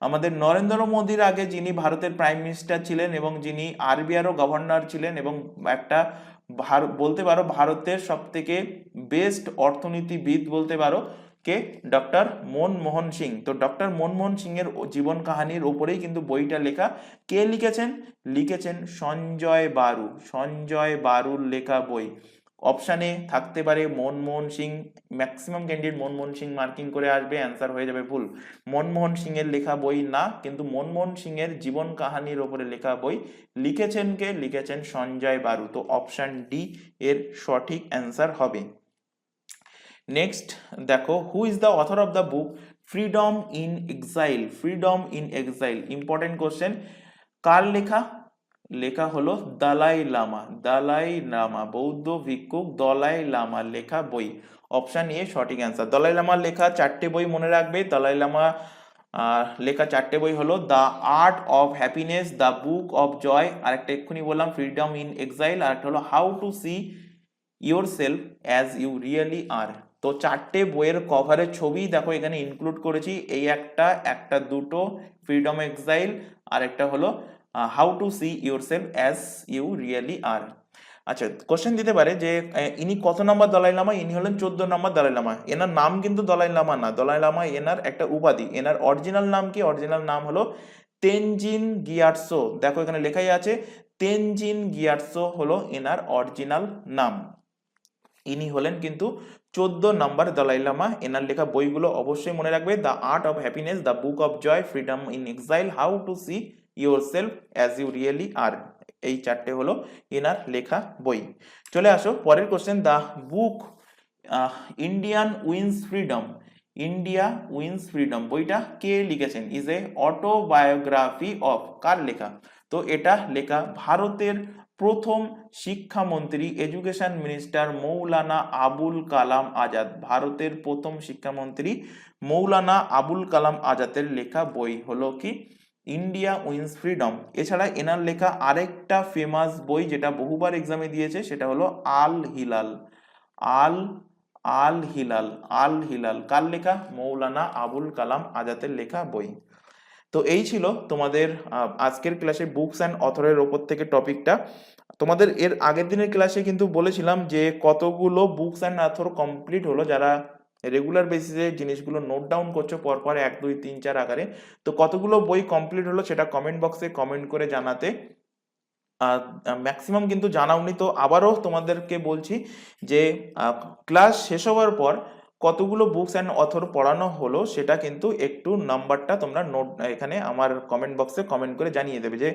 আমাদের নরেন্দ্র মোদীর আগে যিনি ভারতের প্রাইম মিনিস্টার ছিলেন এবং যিনি আরবিআইয়েরও গভর্নর ছিলেন এবং একটা বলতে পারো ভারতের সব থেকে বেস্ট অর্থনীতিবিদ বলতে পারো, কে? ডক্টর মনমোহন সিং। তো ডক্টর মনমোহন সিং এর জীবন কাহিনীর উপরেই কিন্তু বইটা লেখা। কে লিখেছেন? লিখেছেন সঞ্জয় বারু। সঞ্জয় বারুর লেখা বই। অপশানে থাকতে পারে Manmohan Singh, maximum candidate Manmohan Singh marking করে আসবে, অ্যান্সার হয়ে যাবে ভুল। মনমোহন সিং এর লেখা বই না, কিন্তু মনমোহন সিং এর জীবন কাহিনীর উপরে লেখা বই। লিখেছেন কে? লিখেছেন সঞ্জয় বারু। তো অপশান ডি এর সঠিক অ্যান্সার হবে। নেক্সট দেখো, who is the author of the book freedom in exile? Freedom in exile important question. কার লেখা? লেখা হলো দালাই লামা। দালাই লামা, বৌদ্ধ ভিক্ষুক দলাই লামার লেখা বই। অপশন এ সঠিক অ্যান্সার। দলাই লামার লেখা 4টে বই মনে রাখবে। দলাই লামা লেখা 4টে বই হলো the art of happiness, the book of joy, আরেকটা এক্ষুনি বললাম ফ্রিডম ইন এক্সাইল, আরেকটা হলো how to see yourself as you really are. তো 4টে বইয়ের কভারের ছবি দেখো এখানে ইনক্লুড করেছি। এই একটা দুটো ফ্রিডম এক্সাইল, আর একটা হলো how to see yourself as you really are. আচ্ছা, কোশ্চেন দিতে পারে যে ইনি কত নম্বর দলাই লামা? ইনি হলেন 14 নম্বর দলাই লামা। এনার নাম কিন্তু দলাই লামা না, দলাই লামা এনার একটা উপাধি। এনার অরিজিনাল নাম কি? অরিজিনাল নাম হলো তেনজিন গিয়াটসো। দেখো এখানে লেখাই আছে তেনজিন গিয়াটসো হলো এনার অরিজিনাল নাম। ইনি হলেন কিন্তু 14 নম্বর দলাই লামা। এনার লেখা বইগুলো অবশ্যই মনে রাখবে, the art of happiness, the book of joy, freedom in exile, how to see yourself as you really are. এই 4টে হলো এনার লেখা বই। চলে আসো পরের কোশ্চেন। The book Indian wins freedom, India wins freedom বইটা কে লিখেছেন? Is a autobiography of. কার লেখা? তো এটা লেখা ভারতের প্রথম শিক্ষামন্ত্রী, এডুকেশন মিনিস্টার মৌলানা আবুল কালাম আজাদ। ভারতের প্রথম শিক্ষামন্ত্রী মৌলানা আবুল কালাম আজাদের লেখা বই হলো কি? India wins freedom. এছাড়া এনার লেখা আরেকটা ফেমাস বই যেটা বহুবার এক্সামে দিয়েছে সেটা হলো আল হিলাল। আল আল হিলাল, আল হিলাল কার লেখা? মৌলানা আবুল কালাম আজাদের লেখা বই। তো এই ছিল তোমাদের আজকের ক্লাসে বুকস অ্যান্ড অথরের ওপর থেকে টপিকটা। তোমাদের এর আগের দিনের ক্লাসে কিন্তু বলেছিলাম যে কতগুলো বুকস অ্যান্ড অথর কমপ্লিট হলো। যারা রেগুলার বেসিসে জিনিসগুলো নোট ডাউন করছো পরপর 1 2 3 4 আকারে, তো কতগুলো বই কমপ্লিট হলো সেটা কমেন্ট বক্সে কমেন্ট করে জানাতে। ম্যাক্সিমাম কিন্তু জানাওনি, তো আবারও তোমাদেরকে বলছি যে ক্লাস শেষ হওয়ার পর কতগুলো বুকস অ্যান্ড অথর পড়ানো হলো সেটা কিন্তু একটু নাম্বারটা তোমরা নোট এখানে আমার কমেন্ট বক্সে কমেন্ট করে জানিয়ে দেবে যে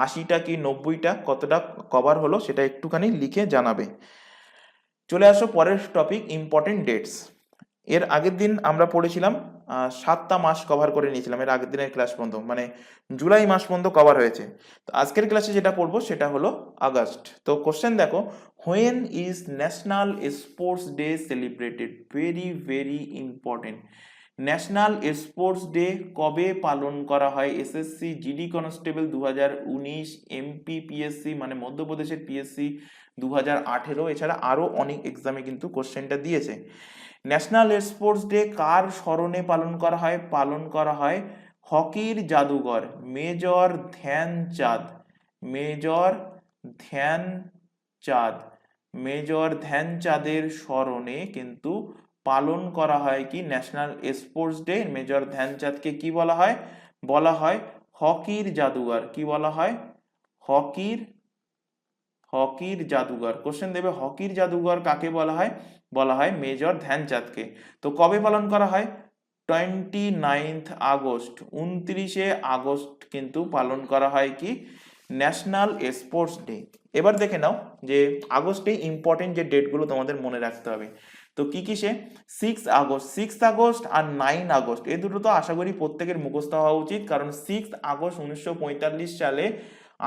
80টা কি 90টা কতটা কভার হলো সেটা একটুখানি লিখে জানাবে। চলে আসো পরের টপিক, ইম্পর্টেন্ট ডেটস। এর আগের দিন আমরা পড়েছিলাম 7টা মাস কভার করে নিয়েছিলাম এর আগের দিনের ক্লাস পর্যন্ত, মানে জুলাই মাস পর্যন্ত কভার হয়েছে। তো আজকের ক্লাসে যেটা পড়বো সেটা হলো আগস্ট। তো কোশ্চেন দেখো, when is national sports day celebrated? Very very important. National sports day কবে পালন করা হয়? SSC GD constable 2019, MP PSC মানে মধ্যপ্রদেশের পিএসসি 2018, এছাড়া আরও অনেক এক্সামে কিন্তু কোশ্চেনটা দিয়েছে। ন্যাশনাল স্পোর্টস ডে কার স্মরণে পালন করা হয়? পালন করা হয় হকির জাদুঘর Major Dhyan Chand. Major Dhyan Chand, Major ধ্যানচাঁদের স্মরণে কিন্তু পালন করা হয় কি ন্যাশনাল স্পোর্টস ডে। মেজর ধ্যানচাঁদকে কি বলা হয়? বলা হয় হকির জাদুঘর। কি বলা হয়? হকির হকির জাদুঘর। কোশ্চেন দেবে হকির জাদুঘর কাকে বলা হয়? বলা হয় মেজর ধ্যানচাঁদকে। তো কবে পালন করা হয়? 29 আগস্ট, 29শে আগস্ট কিন্তু পালন করা হয় কি ন্যাশনাল স্পোর্টস ডে। এবার দেখে নাও যে আগস্টে ইম্পর্টেন্ট যে ডেটগুলো তোমাদের মনে রাখতে হবে। তো কি কি সে? 6 আগস্ট, 6 আগস্ট আর 9 আগস্ট, এই দুটো তো আশা করি প্রত্যেকের মুখস্থ হওয়া উচিত, কারণ 6 আগস্ট 1945 সালে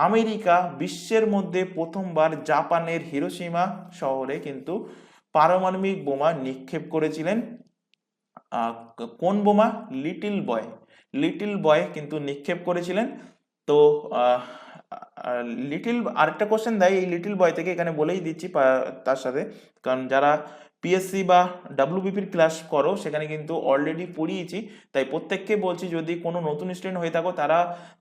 আমেরিকা বিশ্বের মধ্যে প্রথমবার জাপানের হিরোশিমা শহরে কিন্তু পারমাণবিক বোমা নিক্ষেপ করেছিলেন। কোন বোমা? লিটিল বয় কিন্তু নিক্ষেপ করেছিলেন। তো লিটিল আরেকটা কোশ্চেন দেয় এই লিটিল বয় থেকে, এখানে বলেই দিচ্ছি তার সাথে, কারণ যারা পিএসসি বা ডাব্লিউবিপির ক্লাস করো সেখানে কিন্তু অলরেডি পড়িয়েছি, তাই প্রত্যেককে বলছি যদি কোনো নতুন স্টুডেন্ট হয়ে থাকো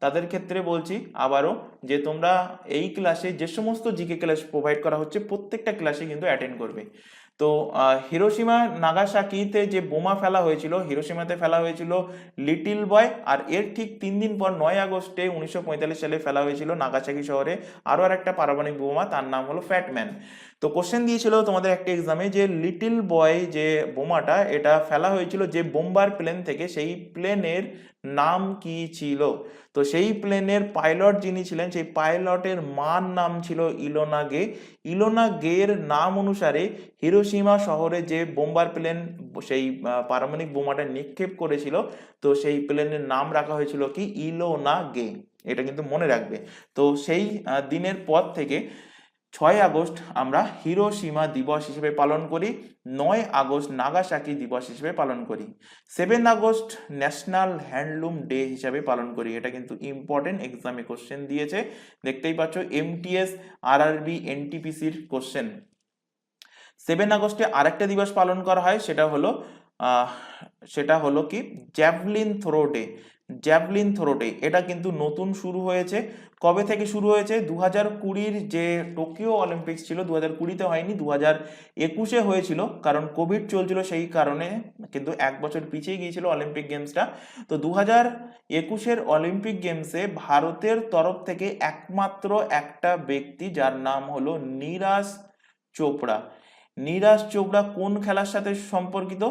তাদের ক্ষেত্রে বলছি আবারও যে তোমরা এই ক্লাসে যে সমস্ত জিকে ক্লাস প্রোভাইড করা হচ্ছে প্রত্যেকটা ক্লাসে কিন্তু অ্যাটেন্ড করবে। তো হিরোশিমা নাগাসাকিতে যে বোমা ফেলা হয়েছিল, হিরোশিমাতে ফেলা হয়েছিল লিটিল বয়, আর এর ঠিক 3 দিন পর 9 আগস্টে 1945 সালে ফেলা হয়েছিল নাগাসাকি শহরে আরও একটা পারমাণবিক বোমা, তার নাম হলো ফ্যাটম্যান। তো কোশ্চেন দিয়েছিল তোমাদের একটা এক্সামে যে লিটিল বয় যে বোমাটা এটা ফেলা হয়েছিল যে বোম্বার প্লেন থেকে, সেই প্লেনের নাম কি ছিল? তো সেই প্লেনের পাইলট যিনি ছিলেন সেই পাইলটের মার নাম ছিল ইলোনা গে। ইলোনা গের নাম অনুসারে হিরোশিমা শহরে যে বোম্বার প্লেন সেই পারমাণবিক বোমাটা নিক্ষেপ করেছিল, তো সেই প্লেনের নাম রাখা হয়েছিল কি? ইলোনা গে। এটা কিন্তু মনে রাখবে। তো সেই দিনের পর থেকে 6 আগস্ট আমরা হিরোশিমা দিবস হিসেবে পালন করি, 9 আগস্ট নাগাসাকি দিবস হিসেবে পালন করি, 7 আগস্ট ন্যাশনাল হ্যান্ডলুম ডে হিসাবে পালন করি। এটা কিন্তু ইম্পর্টেন্ট, এক্সামে কোশ্চেন দিয়েছে, দেখতেই পাচ্ছ এমটিএস আরআরবি এনটিপিসির কোশ্চেন। 7 আগস্টে আরেকটা দিবস পালন করা হয়, সেটা হলো কি? Javelin throw day. Javelin throw day এটা কিন্তু নতুন শুরু হয়েছে। কবে থেকে শুরু হয়েছে? 2020-র যে টোকিও অলিম্পিক্স ছিল, 2020-তে হয়নি, 2021-এ হয়েছিল, কারণ কোভিড চলছিল সেই কারণে কিন্তু 1 বছর পিছিয়ে গিয়েছিল অলিম্পিক গেমসটা। তো 2021-এর অলিম্পিক গেমসে ভারতের তরফ থেকে একমাত্র একটা ব্যক্তি যার নাম হলো নীরাজ চোপড়া। নীরাজ চোপড়া কোন খেলার সাথে সম্পর্কিত?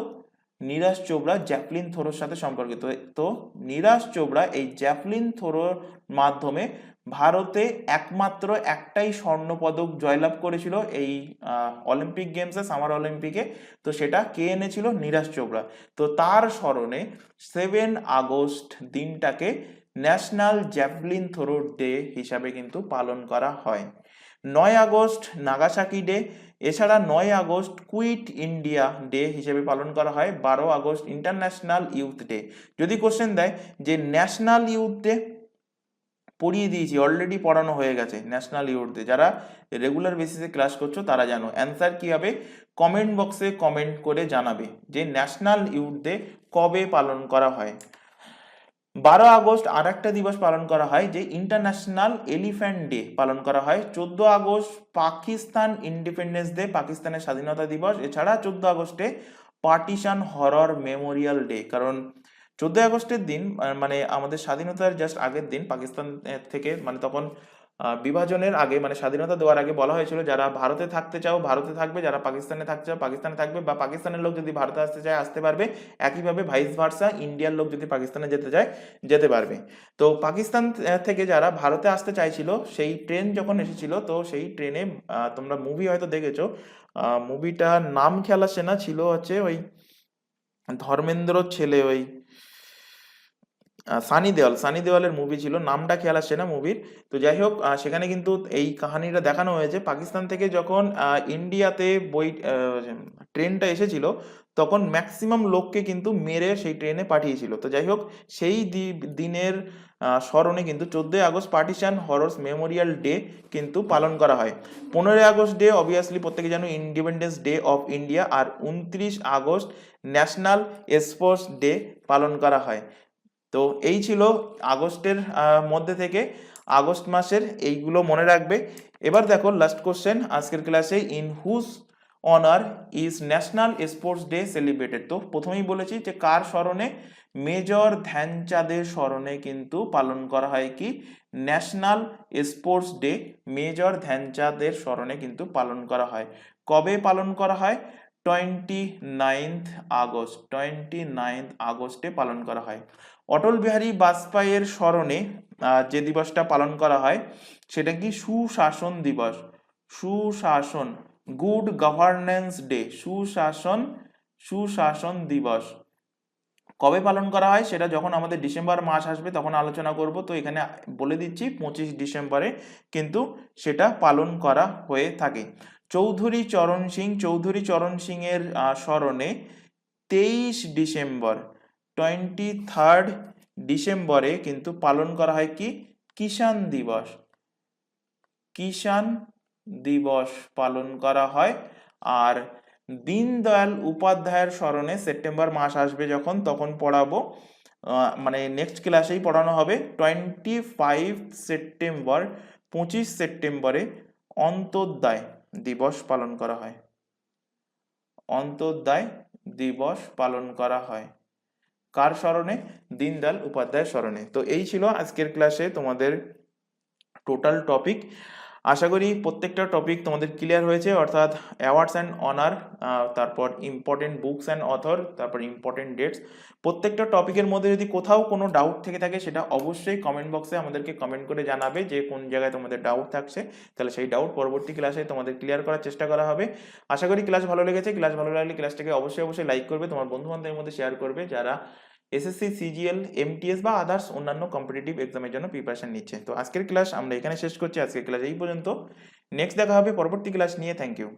নীরাজ চোপড়া জ্যাভলিন থ্রোর সাথে সম্পর্কিত। তো নীরাজ চোপড়া এই জ্যাভলিন থ্রোর মাধ্যমে ভারতে একমাত্র একটাই স্বর্ণ পদক জয়লাভ করেছিল এই অলিম্পিক গেমসে, সামার অলিম্পিকে। তো সেটা কে এনেছিল? নীরাজ চোপড়া। তো তার স্মরণে 7 আগস্ট দিনটাকে ন্যাশনাল জ্যাভলিন থ্রো ডে হিসাবে কিন্তু পালন করা হয়। 9 আগস্ট নাগাসাকি ডে, এছাড়া 9 আগস্ট কুইট ইন্ডিয়া ডে হিসেবে পালন করা হয়। 12 আগস্ট ইন্টারন্যাশনাল ইউথ ডে। যদি কোশ্চেন দেয় যে ন্যাশনাল ইউথ ডে, পড়িয়ে দিয়েছি, অলরেডি পড়ানো হয়ে গেছে ন্যাশনাল ইউথ ডে, যারা রেগুলার বেসিসে ক্লাস করছো তারা জানো। অ্যান্সার কি হবে? কমেন্ট বক্সে কমেন্ট করে জানাবে যে ন্যাশনাল ইউথ ডে কবে পালন করা হয়। 12 আগস্ট আর একটা দিবস পালন করা হয় যে ইন্টারন্যাশনাল এলিফ্যান্ট ডে পালন করা হয়। 14 আগস্ট পাকিস্তান ইন্ডিপেন্ডেন্স ডে, পাকিস্তানের স্বাধীনতা দিবস। এছাড়া 14 আগস্টে পার্টিশন হরর মেমোরিয়াল ডে, কারণ 14 আগস্টের দিন মানে আমাদের স্বাধীনতার জাস্ট আগের দিন পাকিস্তান থেকে, মানে তখন বিভাজনের আগে, মানে স্বাধীনতা দেওয়ার আগে বলা হয়েছিল যারা ভারতে থাকতে চাও ভারতে থাকবে, যারা পাকিস্তানে থাকতে চাও পাকিস্তানে থাকবে, বা পাকিস্তানের লোক যদি ভারতে আসতে চায় আসতে পারবে। একইভাবে ভাইস ভার্সা ইন্ডিয়ার লোক যদি পাকিস্তানে যেতে চায় যেতে পারবে। তো পাকিস্তান থেকে যারা ভারতে আসতে চাইছিল সেই ট্রেন যখন এসেছিল, তো সেই ট্রেনে তোমরা মুভি হয়তো দেখেছো, মুভিটার নাম খেয়াল আসছে না, ছিল হচ্ছে ওই ধর্মেন্দ্রর ছেলে, ওই সানি দেওয়ালের মুভি ছিল, নামটা খেয়াল আসছে না মুভির। তো যাই হোক, সেখানে কিন্তু এই কাহিনীটা দেখানো হয়েছে। পাকিস্তান থেকে যখন ইন্ডিয়াতে ট্রেনটা এসেছিল তখন ম্যাক্সিমাম লোককে কিন্তু মেরে সেই ট্রেনে পাঠিয়েছিল। তো যাই হোক, সেই দিনের স্মরণে কিন্তু 14 আগস্ট পার্টিশন হরর্স মেমোরিয়াল ডে কিন্তু পালন করা হয়। 15 আগস্ট ডে অবভিয়াসলি প্রত্যেকে জানো ইন্ডিপেন্ডেন্স ডে অফ ইন্ডিয়া, আর 29 আগস্ট ন্যাশনাল স্পোর্টস ডে পালন করা হয়। তো এই ছিল আগস্টের মধ্যে থেকে আগস্ট মাসের এইগুলো মনে রাখবে। এবার দেখো লাস্ট কোশ্চেন আজকের ক্লাসে, in whose honour is national sports day celebrated. তো প্রথমেই বলেছি যে কার স্মরণে? মেজর ধ্যানচাঁদের স্মরণে কিন্তু পালন করা হয় কি? ন্যাশনাল স্পোর্টস ডে মেজর ধ্যানচাঁদের স্মরণে কিন্তু পালন করা হয়। কবে পালন করা হয়? 29 আগস্টে পালন করা হয়। অটল বিহারী বাজপেয়ীর স্মরণে যে দিবসটা পালন করা হয় সেটা কি? সুশাসন দিবস। সুশাসন, গুড গভর্নেন্স ডে, সুশাসন দিবস। কবে পালন করা হয় সেটা যখন আমাদের ডিসেম্বর মাস আসবে তখন আলোচনা করব। তো এখানে বলে দিচ্ছি 25 ডিসেম্বরে কিন্তু সেটা পালন করা হয়ে থাকে। চৌধুরী চরণ সিং এর স্মরণে ডিসেম্বর 23 ডিসেম্বরে কিন্তু পালন করা হয় কি কিষাণ দিবস। কিষাণ দিবস পালন করা হয়। আর দীনদয়াল উপাধ্যায়ের স্মরণে সেপ্টেম্বর মাস আসবে যখন, তখন পড়াবো, মানে নেক্সট ক্লাসেই পড়ানো হবে। 25 সেপ্টেম্বরে অন্তোদয় দিবস পালন করা হয়। অন্তোদয় দিবস পালন করা হয় কার স্মরণে? দীনদয়াল উপাধ্যায়ের স্মরণে। তো এই ছিল আজকের ক্লাসে তোমাদের টোটাল টপিক। আশা করি প্রত্যেকটা টপিক তোমাদের ক্লিয়ার হয়েছে, অর্থাৎ অ্যাওয়ার্ডস অ্যান্ড অনার, তারপর ইম্পর্টেন্ট বুকস অ্যান্ড অথর, তারপর ইম্পর্টেন্ট ডেটস। প্রত্যেকটা টপিকের মধ্যে যদি কোথাও কোনো ডাউট থেকে থাকে সেটা অবশ্যই কমেন্ট বক্সে আমাদেরকে কমেন্ট করে জানাবে যে কোন জায়গায় তোমাদের ডাউট থাকছে, তাহলে সেই ডাউট পরবর্তী ক্লাসে তোমাদের ক্লিয়ার করার চেষ্টা করা হবে। আশা করি ক্লাস ভালো লেগেছে। ক্লাস ভালো লাগলে ক্লাসটাকে অবশ্যই লাইক করবে, তোমার বন্ধু বান্ধবের মধ্যে শেয়ার করবে যারা এসএসসি, সিজিএল, এমটিএস বা আদার্স অন্যান্য কম্পিটিটিভ এক্সামের জন্য প্রিপারেশন নিচ্ছে। তো আজকের ক্লাস আমরা এখানে শেষ করছি। আজকের ক্লাস এই পর্যন্ত। নেক্সট দেখা হবে পরবর্তী ক্লাস নিয়ে। Thank you.